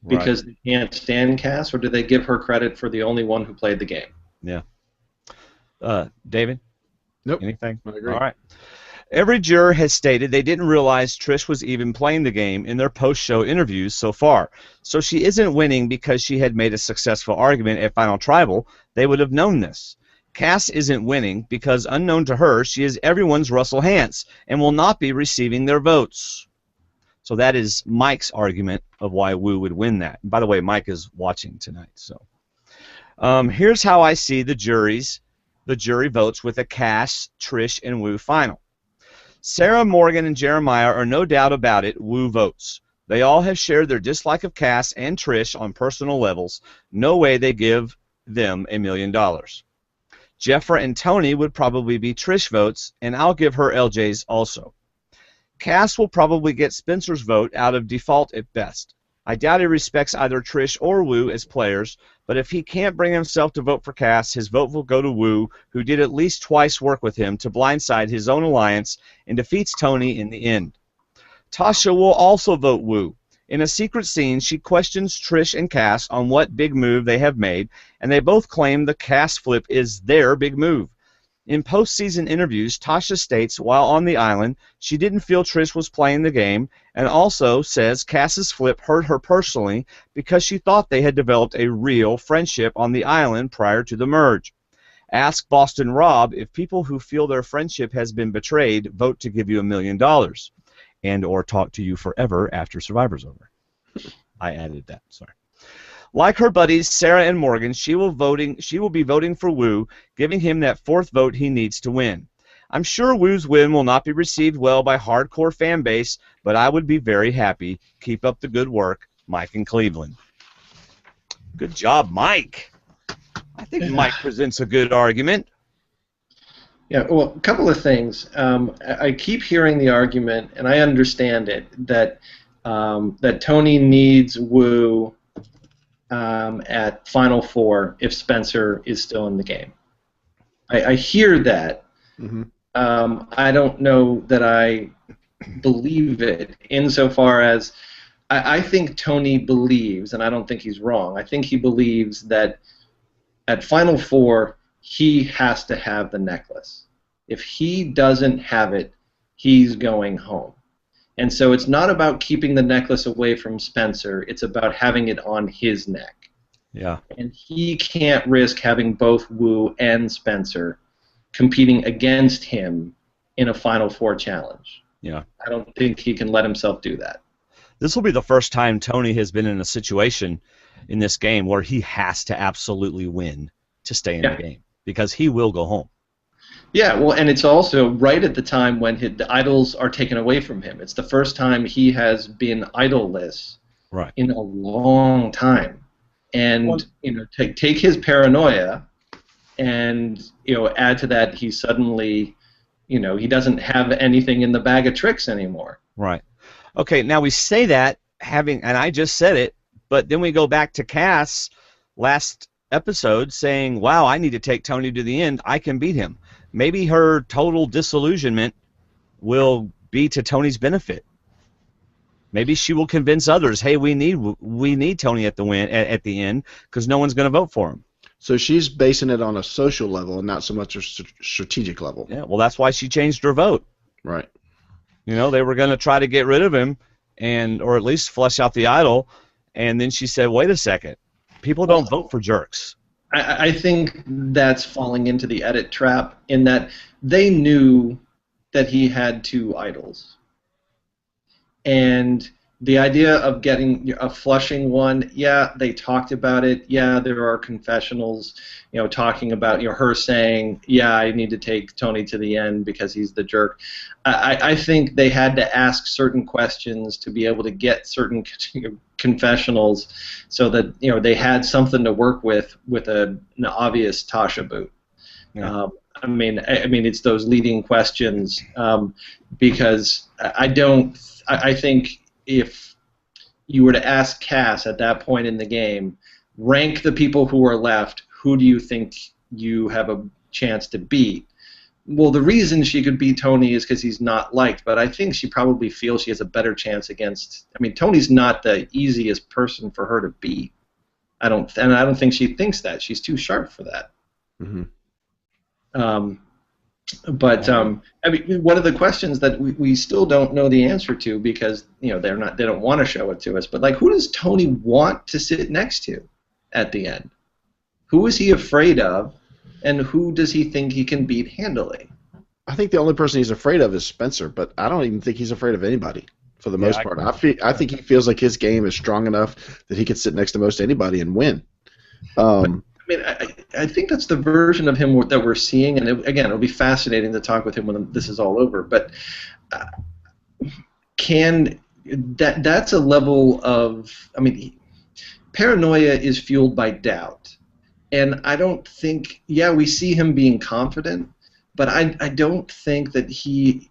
Right. because they can't stand Cass, or do they give her credit for the only one who played the game? Yeah. David? Nope. Anything? I agree. All right. Every juror has stated they didn't realize Trish was even playing the game in their post-show interviews so far. So she isn't winning because she had made a successful argument at Final Tribal. They would have known this. Cass isn't winning because, unknown to her, she is everyone's Russell Hantz and will not be receiving their votes. So that is Mike's argument of why Wu would win that. And by the way, Mike is watching tonight. So here's how I see the jury votes with a Cass, Trish, and Wu final. Sarah, Morgan, and Jeremiah are no doubt about it Wu votes. They all have shared their dislike of Cass and Trish on personal levels. No way they give them $1 million. Jeffra and Tony would probably be Trish votes, and I'll give her LJ's also. Cass will probably get Spencer's vote out of default at best. I doubt he respects either Trish or Wu as players, but if he can't bring himself to vote for Cass, his vote will go to Wu, who did at least twice work with him to blindside his own alliance and defeats Tony in the end. Tasha will also vote Wu. In a secret scene, she questions Trish and Cass on what big move they have made, and they both claim the Cass flip is their big move. In post-season interviews, Tasha states while on the island she didn't feel Trish was playing the game, and also says Cass's flip hurt her personally because she thought they had developed a real friendship on the island prior to the merge. Ask Boston Rob if people who feel their friendship has been betrayed vote to give you $1 million and or talk to you forever after Survivor's over. I added that, sorry. Like her buddies Sarah and Morgan, she will be voting for Wu, giving him that fourth vote he needs to win. I'm sure Wu's win will not be received well by hardcore fan base, but I would be very happy. Keep up the good work, Mike in Cleveland. Good job, Mike. I think Mike presents a good argument. Yeah, well, a couple of things. I keep hearing the argument, and I understand it, that Tony needs Wu at Final Four if Spencer is still in the game. I hear that. Mm-hmm. I don't know that I believe it insofar as I think Tony believes, and I don't think he's wrong, I think he believes that at Final Four he has to have the necklace. If he doesn't have it, he's going home. And so it's not about keeping the necklace away from Spencer, it's about having it on his neck. Yeah. And he can't risk having both Wu and Spencer competing against him in a Final Four challenge. Yeah. I don't think he can let himself do that. This will be the first time Tony has been in a situation in this game where he has to absolutely win to stay in the game, because he will go home. Yeah, well, and it's also right at the time when the idols are taken away from him. It's the first time he has been idol-less in a long time. And take his paranoia, and add to that he suddenly, he doesn't have anything in the bag of tricks anymore. Right. Okay. Now we say that and I just said it, but then we go back to Cass last episode saying, "Wow, I need to take Tony to the end. I can beat him." Maybe her total disillusionment will be to Tony's benefit. Maybe she will convince others, "Hey, we need Tony at the end because no one's going to vote for him." So she's basing it on a social level and not so much a strategic level. Yeah, well, that's why she changed her vote. Right. They were going to try to get rid of him, or at least flush out the idol, and then she said, "Wait a second, people don't vote for jerks." I think that's falling into the edit trap in that they knew that he had two idols. And the idea of getting a flushing one, yeah, they talked about it. Yeah, there are confessionals, talking about her saying, "Yeah, I need to take Tony to the end because he's the jerk." I think they had to ask certain questions to be able to get certain confessionals, so that they had something to work with an obvious Tasha boot. Yeah. I mean, it's those leading questions because I think if you were to ask Cass at that point in the game, rank the people who are left, who do you think you have a chance to beat? well, the reason she could beat Tony is because he's not liked, but I think she probably feels she has a better chance against. I mean, Tony's not the easiest person for her to beat. I don't think she thinks that. She's too sharp for that. Mm-hmm. I mean, one of the questions that we still don't know the answer to because they don't want to show it to us. But like, who does Tony want to sit next to at the end? Who is he afraid of, and who does he think he can beat handily? I think the only person he's afraid of is Spencer, but I don't even think he's afraid of anybody for the most part. I think he feels like his game is strong enough that he could sit next to most anybody and win. I think that's the version of him that we're seeing, and it'll be fascinating to talk with him when this is all over. But that's a level of, paranoia is fueled by doubt, and I don't think, we see him being confident, but I don't think that he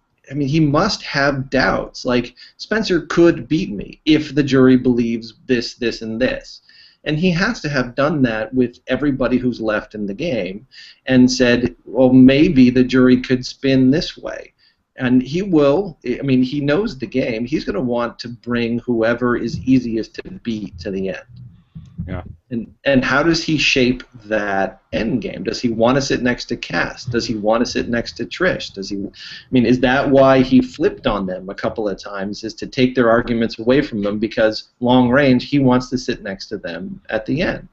must have doubts. Like, Spencer could beat me if the jury believes this, this, and this. And he has to have done that with everybody who's left in the game and said, well, maybe the jury could spin this way. And he will. He knows the game. He's going to want to bring whoever is easiest to beat to the end. Yeah. And how does he shape that end game? Does he want to sit next to Cass? Does he want to sit next to Trish? Is that why he flipped on them a couple of times, is to take their arguments away from them, because long range he wants to sit next to them at the end?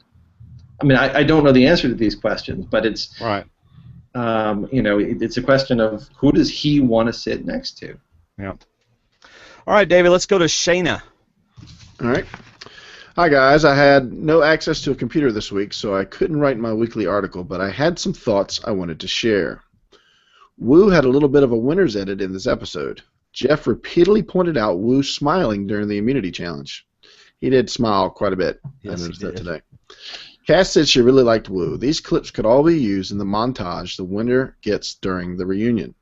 I don't know the answer to these questions, but it's right. It's a question of who does he want to sit next to? Yeah. All right, David, let's go to Shayna. All right. Hi, guys. I had no access to a computer this week, so I couldn't write my weekly article, but I had some thoughts I wanted to share. Wu had a little bit of a winner's edit in this episode. Jeff repeatedly pointed out Wu smiling during the immunity challenge. He did smile quite a bit. Yes, I noticed that today. Cass said she really liked Wu. These clips could all be used in the montage the winner gets during the reunion.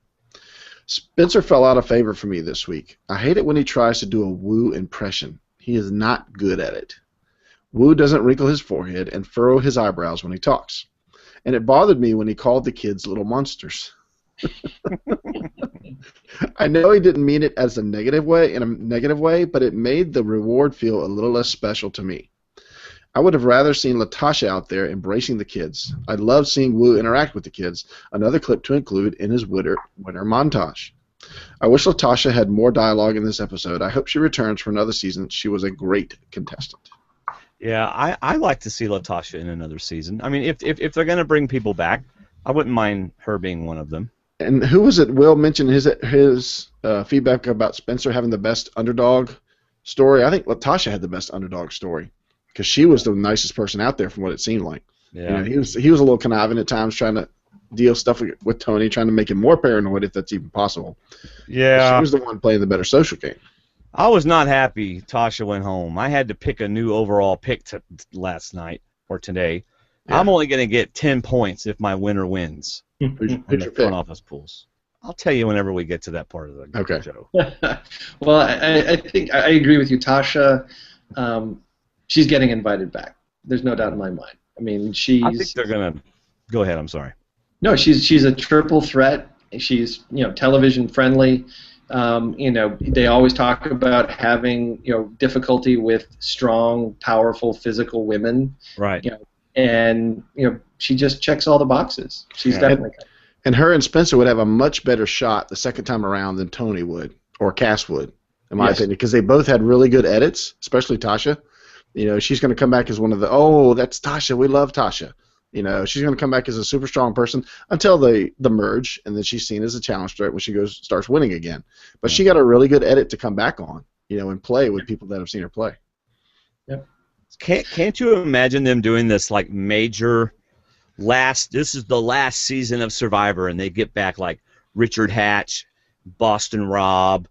Spencer fell out of favor for me this week. I hate it when he tries to do a Wu impression. He is not good at it. Wu doesn't wrinkle his forehead and furrow his eyebrows when he talks. And it bothered me when he called the kids little monsters. I know he didn't mean it as in a negative way, but it made the reward feel a little less special to me. I would have rather seen Latasha out there embracing the kids. I love seeing Wu interact with the kids, another clip to include in his winter montage. I wish Latasha had more dialogue in this episode. I hope she returns for another season. She was a great contestant. Yeah, I like to see Latasha in another season. If they're going to bring people back, I wouldn't mind her being one of them. And who was it? Will mentioned his feedback about Spencer having the best underdog story. I think Latasha had the best underdog story because she was the nicest person out there from what it seemed like. Yeah. He was a little conniving at times, trying to deal stuff with Tony, trying to make him more paranoid if that's even possible. Yeah. She was the one playing the better social game. I was not happy Tasha went home. I had to pick a new overall pick last night or today. Yeah. I'm only going to get 10 points if my winner wins. Who's your front office pools. I'll tell you whenever we get to that part of the show. Well, I think I agree with you, Tasha. She's getting invited back. There's no doubt in my mind. I think they're going to. Go ahead. I'm sorry. No, she's a triple threat. She's television friendly. They always talk about having difficulty with strong, powerful, physical women. Right. And she just checks all the boxes. She's definitely. And her and Spencer would have a much better shot the second time around than Tony would or Cass would, in my opinion, because they both had really good edits, especially Tasha. She's going to come back as one of the that's Tasha. We love Tasha. She's going to come back as a super strong person until the merge, and then she's seen as a challenge threat when she starts winning again. But she got a really good edit to come back on, and play with people that have seen her play. Yep. Can't you imagine them doing this like major this is the last season of Survivor, and they get back like Richard Hatch, Boston Rob,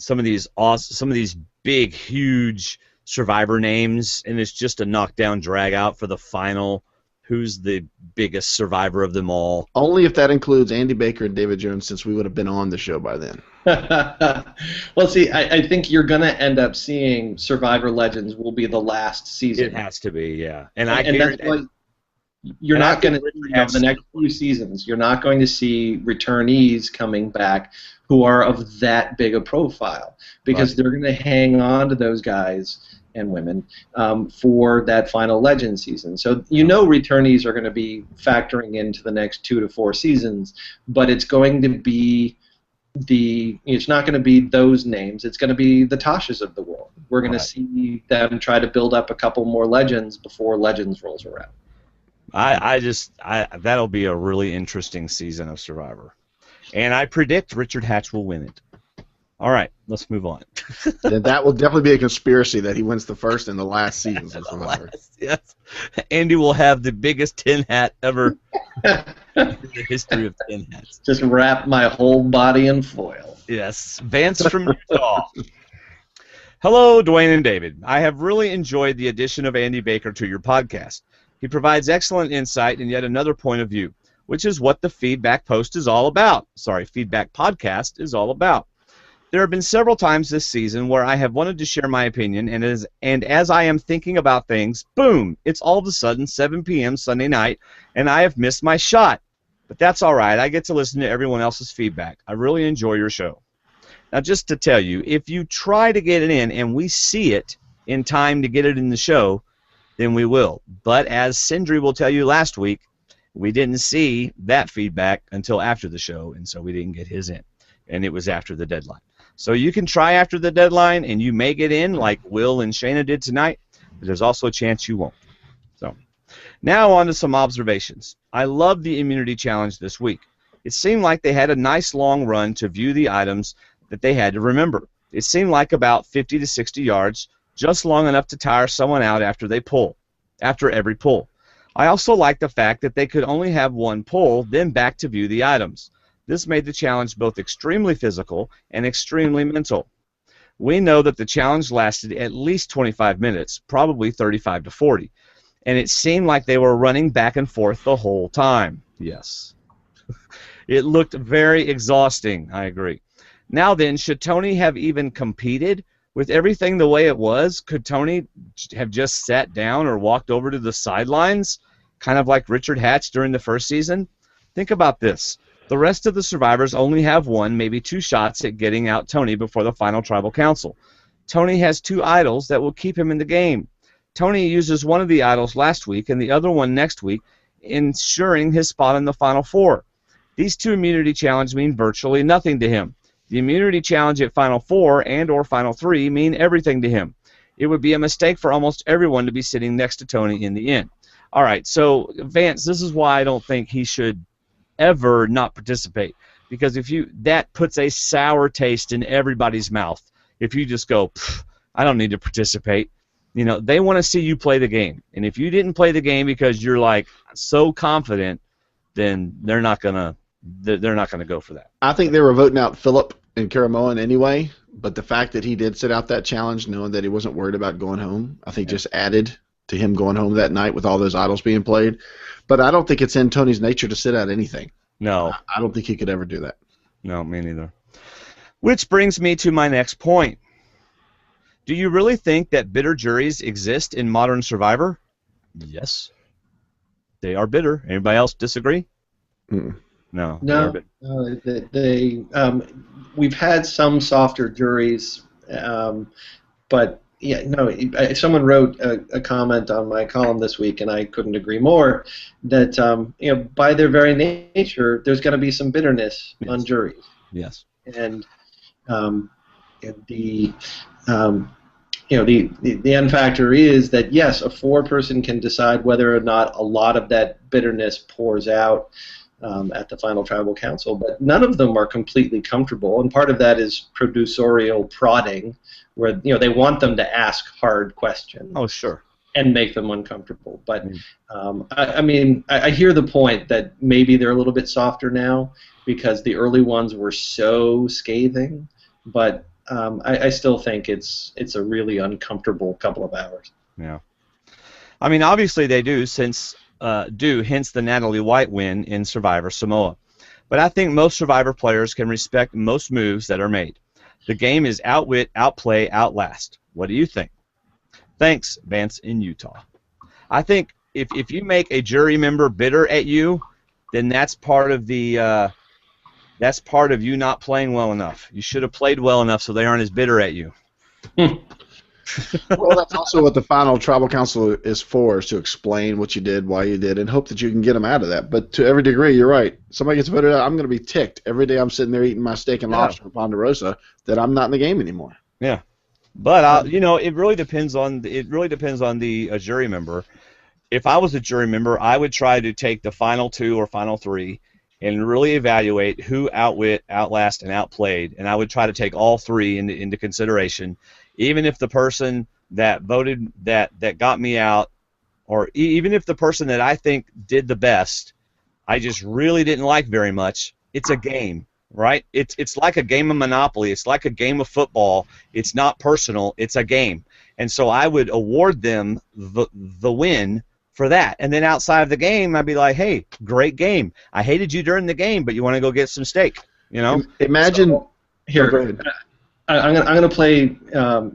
some of these big, huge Survivor names, and it's just a knockdown drag out for the final. Who's the biggest survivor of them all? Only if that includes Andy Baker and David Jones, since we would have been on the show by then. Well, see, I think you're going to end up seeing Survivor Legends will be the last season. It has to be, yeah. And You're And I not going think to, Richard Hatch- the next few seasons, you're not going to see returnees coming back who are of that big a profile, because they're going to hang on to those guys and women for that final Legend season. So you know returnees are going to be factoring into the next 2 to 4 seasons, but it's going to be it's not going to be those names. It's going to be the Tashas of the world. We're going to see them try to build up a couple more Legends before Legends rolls around. That'll be a really interesting season of Survivor. And I predict Richard Hatch will win it. All right, let's move on. Then that will definitely be a conspiracy that he wins the first and the last seasons of Survivor. Yes. Andy will have the biggest tin hat ever in the history of tin hats. Just wrap my whole body in foil. Yes. Vance from Utah. Hello, Dwayne and David. I have really enjoyed the addition of Andy Baker to your podcast. He provides excellent insight and yet another point of view, which is what the feedback post is all about. Feedback podcast is all about. There have been several times this season where I have wanted to share my opinion, and as I am thinking about things, boom, it's all of a sudden 7 p.m. Sunday night, and I have missed my shot. But that's all right. I get to listen to everyone else's feedback. I really enjoy your show. Now, just to tell you, if you try to get it in and we see it in time to get it in the show, then we will. But as Sindri will tell you last week, we didn't see that feedback until after the show, and so we didn't get his in. And it was after the deadline. So you can try after the deadline, and you may get in like Will and Shayna did tonight, but there's also a chance you won't. So now on to some observations. I love the immunity challenge this week. It seemed like they had a nice long run to view the items that they had to remember. It seemed like about 50 to 60 yards, just long enough to tire someone out after every pull. I also like the fact that they could only have one pull, then back to view the items. This made the challenge both extremely physical and extremely mental. We know that the challenge lasted at least 25 minutes, probably 35 to 40, and it seemed like they were running back and forth the whole time. Yes. It looked very exhausting, I agree. Now then, should Tony have even competed? With everything the way it was, could Tony have just sat down or walked over to the sidelines, kind of like Richard Hatch during the first season? Think about this. The rest of the survivors only have 1, maybe 2 shots at getting out Tony before the final tribal council. Tony has 2 idols that will keep him in the game. Tony uses one of the idols last week and the other one next week, ensuring his spot in the final 4. These 2 immunity challenges mean virtually nothing to him. The immunity challenge at Final 4 and or Final 3 mean everything to him. It would be a mistake for almost everyone to be sitting next to Tony in the end. All right, so Vance, this is why I don't think he should ever not participate, because that puts a sour taste in everybody's mouth. If you just go, I don't need to participate. You know, they want to see you play the game, and if you didn't play the game because you're like so confident, then they're not gonna go for that. I think they were voting out Philip and Karamoan anyway, but the fact that he did sit out that challenge knowing that he wasn't worried about going home, I think just added to him going home that night with all those idols being played. But I don't think it's in Tony's nature to sit out anything. No. I don't think he could ever do that. No, me neither. Which brings me to my next point. Do you really think that bitter juries exist in modern Survivor? Yes. They are bitter. Anybody else disagree? Mm-mm. No. We've had some softer juries, but yeah, no. Someone wrote a comment on my column this week, and I couldn't agree more. That by their very nature, there's going to be some bitterness on juries. Yes. And the end factor is that yes, a 4-person can decide whether or not a lot of that bitterness pours out at the final tribal council, but none of them are completely comfortable, and part of that is producerial prodding, where they want them to ask hard questions. Oh, sure. And make them uncomfortable. But I hear the point that maybe they're a little bit softer now because the early ones were so scathing, but I still think it's a really uncomfortable couple of hours. Yeah. I mean, obviously they do, hence the Natalie White win in Survivor Samoa. But I think most Survivor players can respect most moves that are made. The game is outwit, outplay, outlast. What do you think? Thanks, Vance in Utah. I think if you make a jury member bitter at you, then that's part of the that's part of you not playing well enough. You should have played well enough so they aren't as bitter at you. Well, that's also what the final tribal council is for, is to explain what you did, why you did, and hope that you can get them out of that. But to every degree, you're right. Somebody gets voted out, I'm going to be ticked every day I'm sitting there eating my steak and lobster from Ponderosa that I'm not in the game anymore. Yeah, but you know, it really depends on the jury member. If I was a jury member, I would try to take the final 2 or final 3 and really evaluate who outwit, outlast, and outplayed, and I would try to take all 3 into consideration. Even if the person that voted that got me out, or even if the person that I think did the best, I just really didn't like very much, it's a game, right? It's like a game of Monopoly. It's like a game of football. It's not personal. It's a game. And so I would award them the win for that. And then outside of the game, I'd be like, hey, great game. I hated you during the game, but you want to go get some steak, you know? Imagine... So, here. I'm going to play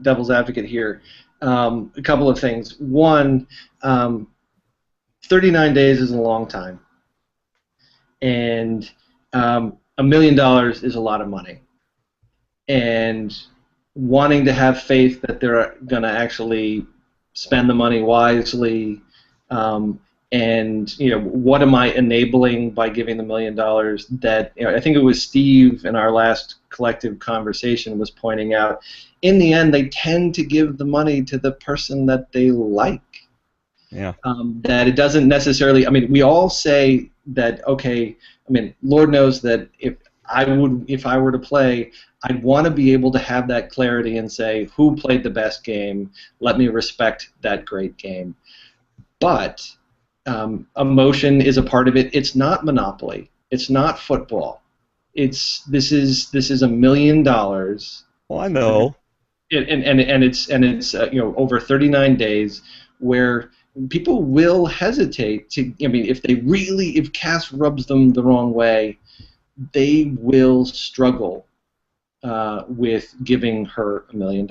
devil's advocate here. A couple of things. One, 39 days is a long time, and $1 million is a lot of money. And wanting to have faith that they're going to actually spend the money wisely, and you know, what am I enabling by giving the $1 million? That, you know, I think it was Steve in our last collective conversation was pointing out. In the end, they tend to give the money to the person that they like. Yeah. That it doesn't necessarily. I mean, we all say that. Okay. I mean, Lord knows that if I were to play, I'd want to be able to have that clarity and say who played the best game. Let me respect that great game. But emotion is a part of it. It's not Monopoly. It's not football. This is $1 million. Well, I know. And it's you know, over 39 days where people will hesitate to. I mean, if Cass rubs them the wrong way, they will struggle with giving her $1 million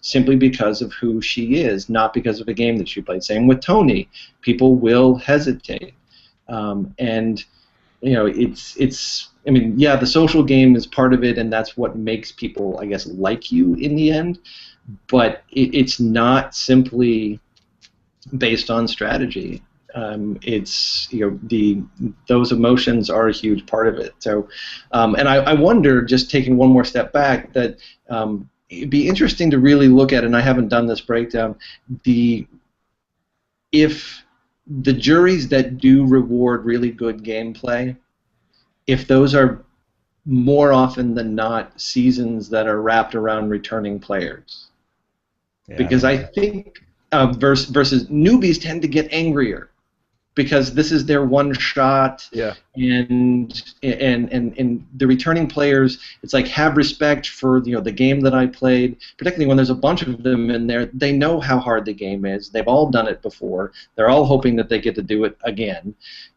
simply because of who she is, not because of a game that she played. Same with Tony. People will hesitate, and you know, it's. I mean, yeah, the social game is part of it, and that's what makes people, I guess, like you in the end. But it's not simply based on strategy. It's, you know, those emotions are a huge part of it. So, and I wonder, just taking one more step back, that it'd be interesting to really look at, and I haven't done this breakdown, if the juries that do reward really good gameplay, if those are more often than not seasons that are wrapped around returning players. Yeah. Because I think versus newbies tend to get angrier because this is their one shot. Yeah. And the returning players, it's like, have respect for, you know, the game that I played, particularly when there's a bunch of them in there. They know how hard the game is. They've all done it before. They're all hoping that they get to do it again,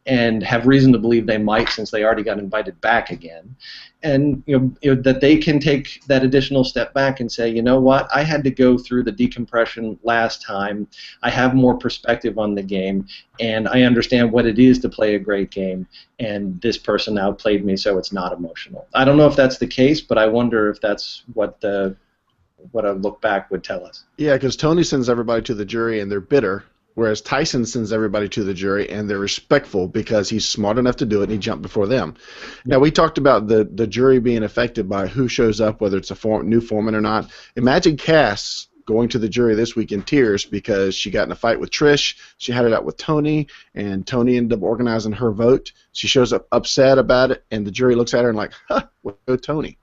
and have reason to believe they might, since they already got invited back again. And you know, that they can take that additional step back and say, you know what, I had to go through the decompression last time. I have more perspective on the game, and I understand what it is to play a great game, and this person outplayed me, so it's not emotional. I don't know if that's the case, but I wonder if that's what a look back would tell us. Yeah, because Tony sends everybody to the jury and they're bitter, whereas Tyson sends everybody to the jury and they're respectful because he's smart enough to do it and he jumped before them. Now, we talked about the jury being affected by who shows up, whether it's a new foreman or not. Imagine Cass going to the jury this week in tears because she got in a fight with Trish. She had it out with Tony, and Tony ended up organizing her vote. She shows up upset about it, and the jury looks at her and like, huh, we'll go Tony.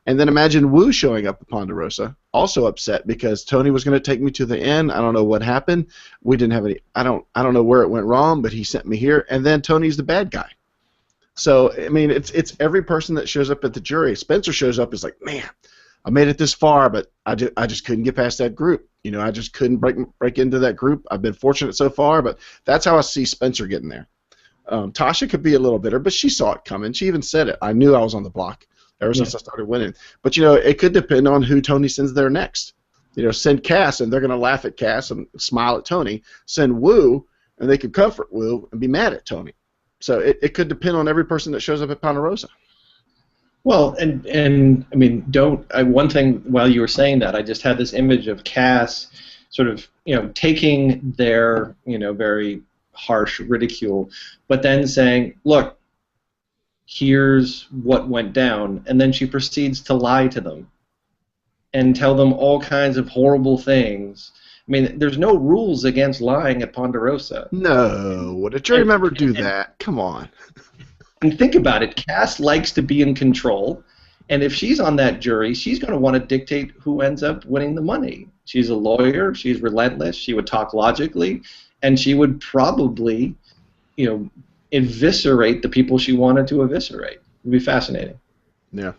And then imagine Wu showing up at Ponderosa, also upset because Tony was going to take me to the end. I don't know what happened. We didn't have any. I don't know where it went wrong, but he sent me here. And then Tony's the bad guy. So I mean, it's every person that shows up at the jury. Spencer shows up is like, man, I made it this far, but I just couldn't get past that group. You know, I just couldn't break into that group. I've been fortunate so far, but that's how I see Spencer getting there. Tasha could be a little bitter, but she saw it coming. She even said it. I knew I was on the block ever since I started winning. But, you know, it could depend on who Tony sends there next. You know, send Cass, and they're going to laugh at Cass and smile at Tony. Send Wu, and they could comfort Woo and be mad at Tony. So it could depend on every person that shows up at Ponderosa. Well, and I mean, one thing while you were saying that, I just had this image of Cass sort of, taking their, very harsh ridicule, but then saying, look, here's what went down, and then she proceeds to lie to them and tell them all kinds of horrible things. I mean, there's no rules against lying at Ponderosa. No, would a jury member do that? Come on. And think about it. Cass likes to be in control, and if she's on that jury, she's going to want to dictate who ends up winning the money. She's a lawyer. She's relentless. She would talk logically, and she would probably, eviscerate the people she wanted to eviscerate. It would be fascinating. Yeah.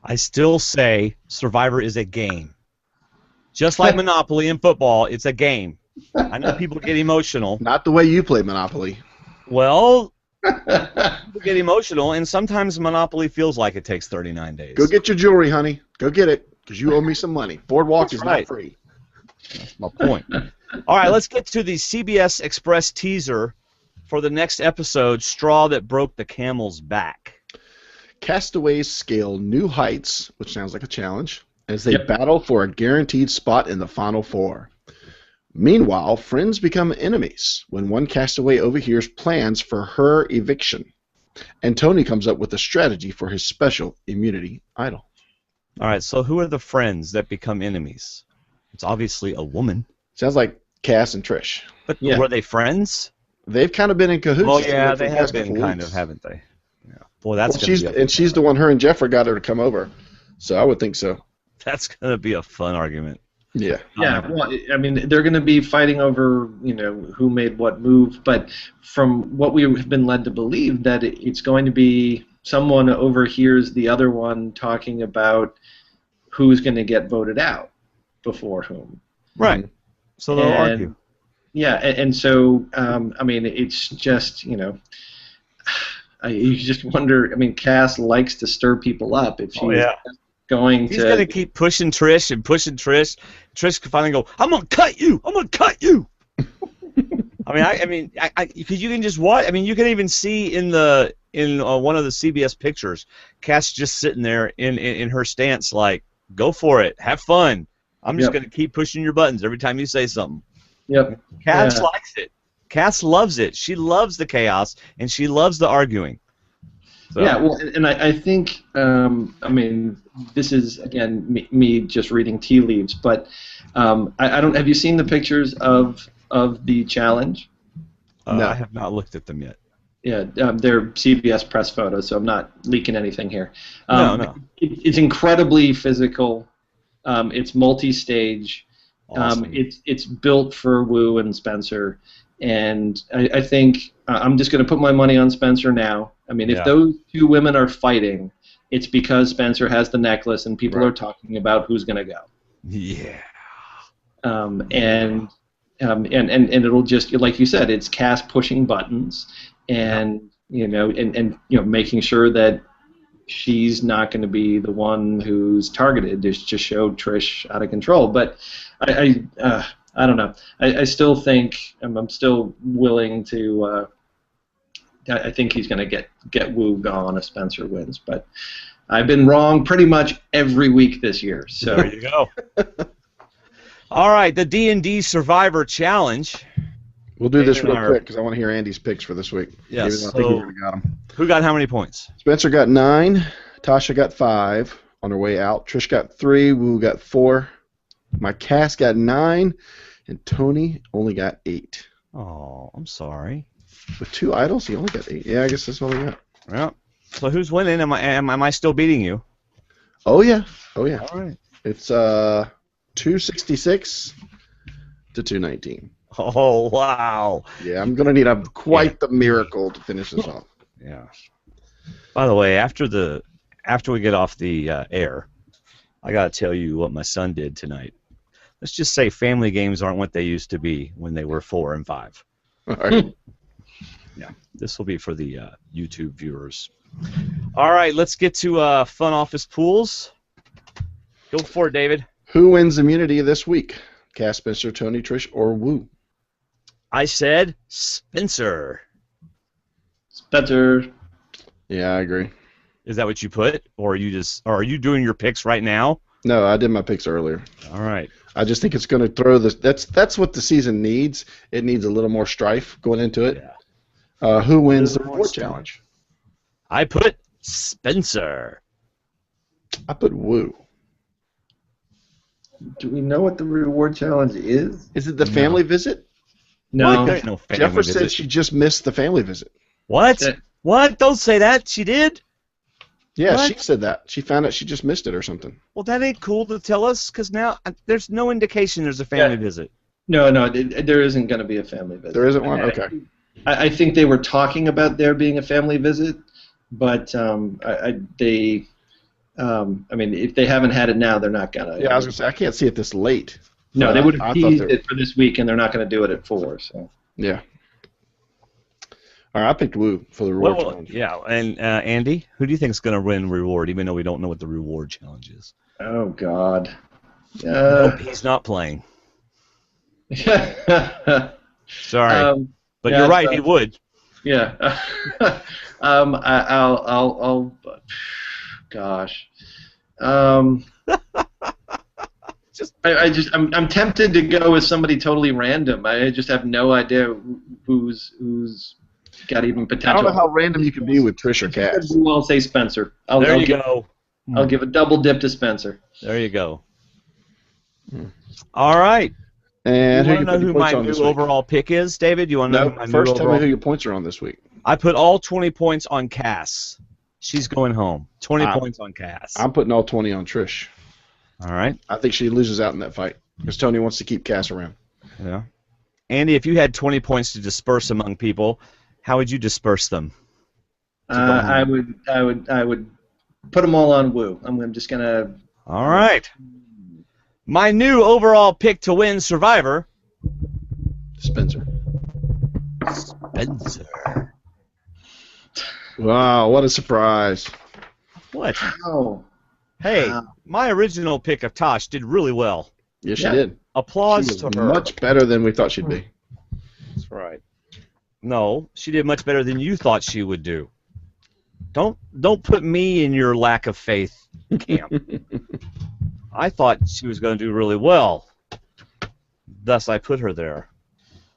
I still say Survivor is a game. Just like Monopoly in football, it's a game. I know people get emotional. Not the way you play Monopoly. Well, people get emotional, and sometimes Monopoly feels like it takes 39 days. Go get your jewelry, honey. Go get it, because you owe me some money. Boardwalk is not free. That's my point. All right, let's get to the CBS Express teaser for the next episode, Straw That Broke the Camel's Back. Castaways scale new heights, which sounds like a challenge, as they battle for a guaranteed spot in the Final Four. Meanwhile, friends become enemies when one castaway overhears plans for her eviction, and Tony comes up with a strategy for his special immunity idol. All right, so who are the friends that become enemies? It's obviously a woman. Sounds like Cass and Trish. But were they friends? They've kind of been in cahoots. Well, yeah, they have been kind of, haven't they? Yeah. Boy, that's she's the one. Her and Jeffrey got her to come over, so I would think so. That's gonna be a fun argument. Yeah. Yeah. Well, I mean, they're going to be fighting over, who made what move. But from what we have been led to believe, that it's going to be someone overhears the other one talking about who's going to get voted out before whom. Right. So they'll argue. Yeah, and so I mean, it's just you just wonder. I mean, Cass likes to stir people up. If she's he's going to keep pushing Trish and pushing Trish. Trish could finally go, I'm going to cut you. I'm going to cut you. I mean, because you can just watch. I mean, you can even see in one of the CBS pictures, Cass just sitting there in her stance, like, go for it, have fun. I'm just going to keep pushing your buttons every time you say something. Yep. Cass likes it. Cass loves it. She loves the chaos, and she loves the arguing. So. Yeah, well, and I think, I mean, this is, again, me just reading tea leaves, but I don't. Have you seen the pictures of the challenge? No, I have not looked at them yet. Yeah, they're CBS press photos, so I'm not leaking anything here. No. It's incredibly physical. It's multi-stage. Awesome. It's built for Wu and Spencer, and I think I'm just going to put my money on Spencer now. I mean, if those two women are fighting, it's because Spencer has the necklace, and people are talking about who's going to go. Yeah. And it'll just, like you said, it's Cass pushing buttons, and making sure that she's not going to be the one who's targeted to just show Trish out of control. But I don't know. I still think I'm still willing to. I think he's going to get Wu gone if Spencer wins, but I've been wrong pretty much every week this year. So there you go. All right, the D&D Survivor Challenge. We'll do this real quick because I want to hear Andy's picks for this week. Yes. I think we already got them. Who got how many points? Spencer got 9. Tasha got 5 on her way out. Trish got 3. Wu got 4. My Cass got 9, and Tony only got 8. Oh, I'm sorry. With 2 idols, he only got 8. Yeah, I guess that's all we got. Well, so who's winning? Am I still beating you? Oh yeah. Oh yeah. All right. It's 266 to 219. Oh wow. Yeah, I'm gonna need quite the miracle to finish this off. Yeah. By the way, after we get off the air, I gotta tell you what my son did tonight. Let's just say family games aren't what they used to be when they were 4 and 5. All right. Yeah, this will be for the YouTube viewers. All right, let's get to Fun Office Pools. Go for it, David. Who wins immunity this week? Cass, Spencer, Tony, Trish, or Wu? I said Spencer. Spencer. Yeah, I agree. Is that what you put, or are you doing your picks right now? No, I did my picks earlier. All right. I just think it's going to throw this. That's what the season needs. It needs a little more strife going into it. Yeah. Who wins the reward challenge? I put Spencer. I put Woo. Do we know what the reward challenge is? Is it the family visit? No. What? There's no family Jeffra visit. said she just missed the family visit. What? Yeah. What? Don't say that. She did? Yeah, What? she said that. She found out she just missed it or something. Well, that ain't cool to tell us, because now there's no indication there's a family visit. No, there isn't going to be a family visit. There isn't one? Okay. I think they were talking about there being a family visit, but I mean, if they haven't had it now, they're not gonna. Yeah, I was gonna say I can't see it this late. No, they would have I thought teased they- it for this week, and they're not going to do it at 4. So. Yeah. All right, I picked Woo for the reward Well, challenge. yeah, and Andy, who do you think is going to win reward, even though we don't know what the reward challenge is? Oh God. Nope, he's not playing. Sorry, but yeah, you're right. so- He would. Yeah. I'll. Gosh. I'm tempted to go with somebody totally random. I just have no idea who's got even I potential. don't know how random you can be with Trish or Cass. I'll say Spencer. There you go. I'll give a double dip to Spencer. There you go. All right. And You who want to know who my new overall pick is, David? You want to know who my No, new first tell me overall? who your points are on this week. I put all 20 points on Cass. She's going home. 20 points on Cass. I'm putting all 20 on Trish. All right. I think she loses out in that fight because Tony wants to keep Cass around. Yeah. Andy, if you had 20 points to disperse among people, how would you disperse them? I would put them all on Woo. I'm just gonna. All right. My new overall pick to win Survivor, Spencer. Spencer. Wow, what a surprise. What? Oh. Hey, my original pick of Tosh did really well. Yes, she Yeah. did. Applause She was to her. much better than we thought she'd be. That's right. No, she did much better than you thought she would do. Don't put me in your lack of faith camp. I thought she was going to do really well. Thus, I put her there.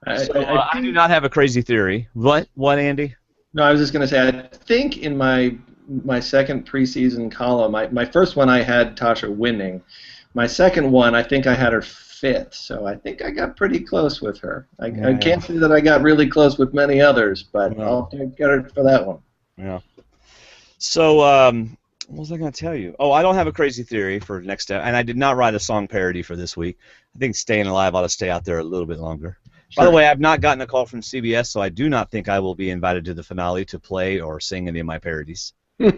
I do not have a crazy theory. What, Andy? No, I was just going to say, I think in my second preseason column, my first one I had Tasha winning. My second one, I think I had her 5th, so I think I got pretty close with her. I can't say that I got really close with many others, but I'll get her for that one. Yeah. So, what was I going to tell you? Oh, I don't have a crazy theory for next step, and I did not write a song parody for this week. I think Staying Alive ought to stay out there a little bit longer. By the way, I've not gotten a call from CBS, so I do not think I will be invited to the finale to play or sing any of my parodies. As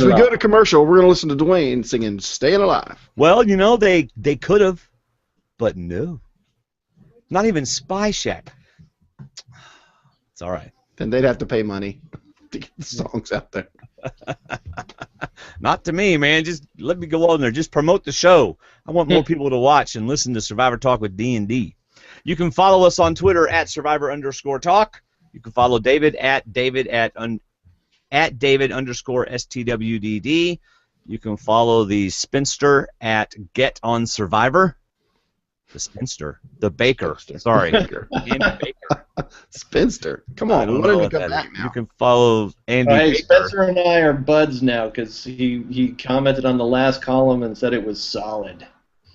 we go to commercial, we're going to listen to Dwaine singing Staying Alive. Well, you know, they could have, but no. Not even Spy Shack. It's all right. Then they'd have to pay money to get the songs out there. Not to me, man. Just let me go on there. Just promote the show. I want more people to watch and listen to Survivor Talk with D&D. You can follow us on Twitter at Survivor_Talk. You can follow David at David _STWDD. You can follow the Spinster at Get on Survivor. The Spinster. The Baker. Sorry. Andy Baker. Spinster. Come on, we don't want know him to what come that back is. now. You can follow Andy Hey, Baker. Spencer and I are buds now because he commented on the last column and said it was solid.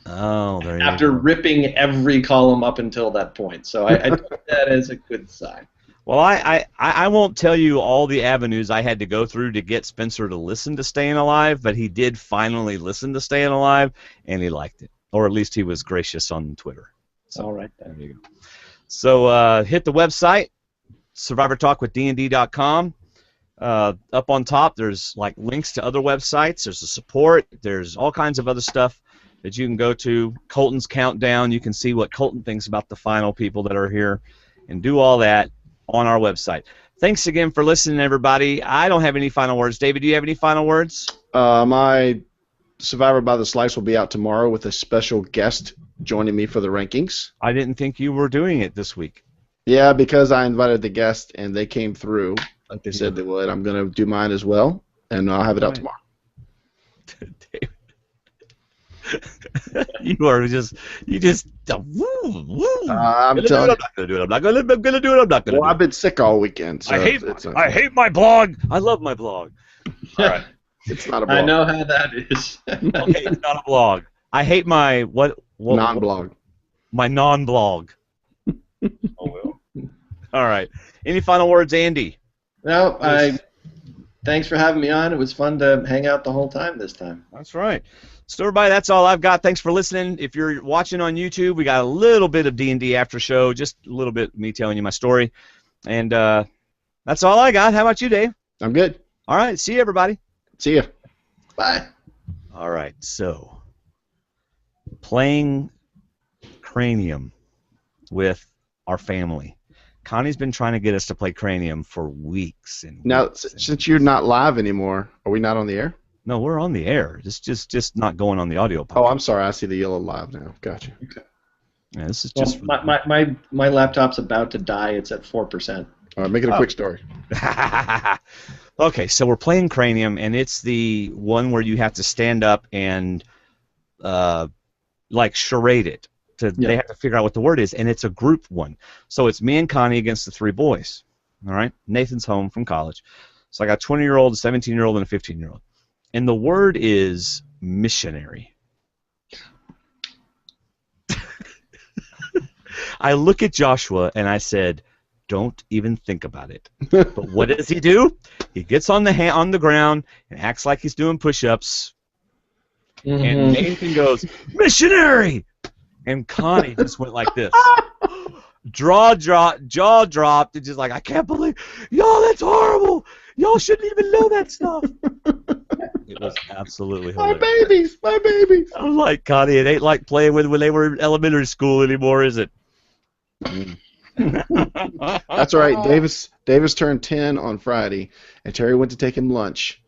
Oh, there you After go. ripping every column up until that point. So I took that as a good sign. Well, I won't tell you all the avenues I had to go through to get Spencer to listen to Staying Alive, but he did finally listen to Staying Alive, and he liked it. Or at least he was gracious on Twitter. So, All right, then. there you go. So hit the website, survivortalkwithdnd.com. Up on top, there's like links to other websites. There's the support. There's all kinds of other stuff that you can go to. Colton's Countdown. You can see what Colton thinks about the final people that are here and do all that on our website. Thanks again for listening, everybody. I don't have any final words. David, do you have any final words? My Survivor by the Slice will be out tomorrow with a special guest joining me for the rankings. I didn't think you were doing it this week. Yeah, because I invited the guests and they came through like they said they would. I'm going to do mine as well, and I'll have it out tomorrow. You just woo. I'm telling you. I'm not going to do it. I'm not going to do it. I'm not going to Well, I've been sick all weekend. So I hate my blog. I love my blog. All right. It's not a blog. I know how that is. Okay, it's not a blog. I hate my non-blog. My non-blog. Oh well. All right. Any final words, Andy? No, thanks for having me on. It was fun to hang out the whole time this time. That's right. So everybody, that's all I've got. Thanks for listening. If you're watching on YouTube, we got a little bit of D&D after show, just a little bit of me telling you my story. And that's all I got. How about you, Dave? I'm good. All right. See you, everybody. See ya. Bye. All right. So playing Cranium with our family. Connie's been trying to get us to play Cranium for weeks. Now, since you're not live anymore, are we not on the air? No, we're on the air. It's just not going on the audio podcast. Oh, I'm sorry. I see the yellow live now. Gotcha. Okay. Yeah, this is just my laptop's about to die. It's at 4%. All right, make it a quick story. Okay, so we're playing Cranium, and it's the one where you have to stand up and like charade it. They have to figure out what the word is, and it's a group one. So it's me and Connie against the three boys. All right, Nathan's home from college. So I got a 20-year-old, a 17-year-old, and a 15-year-old. And the word is missionary. I look at Joshua and I said, don't even think about it. But what does he do? He gets on the ground and acts like he's doing push-ups. Mm-hmm. And Nathan goes, missionary! And Connie just went like this. Jaw dropped, and just like, I can't believe, y'all, that's horrible. Y'all shouldn't even know that stuff. It was absolutely hilarious. My babies. I was like, Connie, it ain't like playing with when they were in elementary school anymore, is it? That's right. Davis turned 10 on Friday, and Terry went to take him lunch,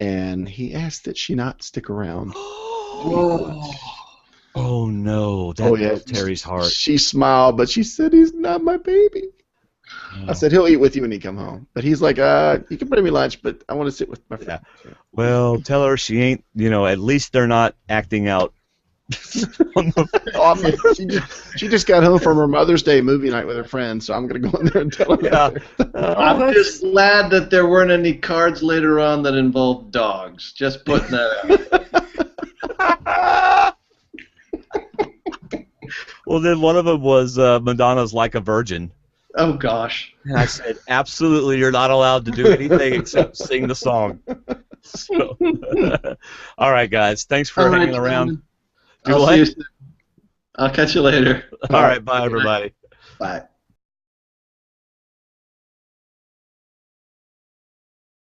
and he asked that she not stick around. Oh no, that broke Terry's heart. She smiled, but she said he's not my baby. I said he'll eat with you when he come home, but he's like, you can bring me lunch, but I want to sit with my friend. Yeah. Well, tell her she ain't. At least they're not acting out. She just got home from her Mother's Day movie night with her friends, so I'm gonna go in there and tell her. Yeah. I'm just glad that there weren't any cards later on that involved dogs. Just putting that out. Well, then one of them was Madonna's "Like a Virgin." Oh gosh. And I said, absolutely, you're not allowed to do anything except sing the song. So, all right, guys, thanks for hanging around. I'll catch you later. All right, bye, everybody. Bye.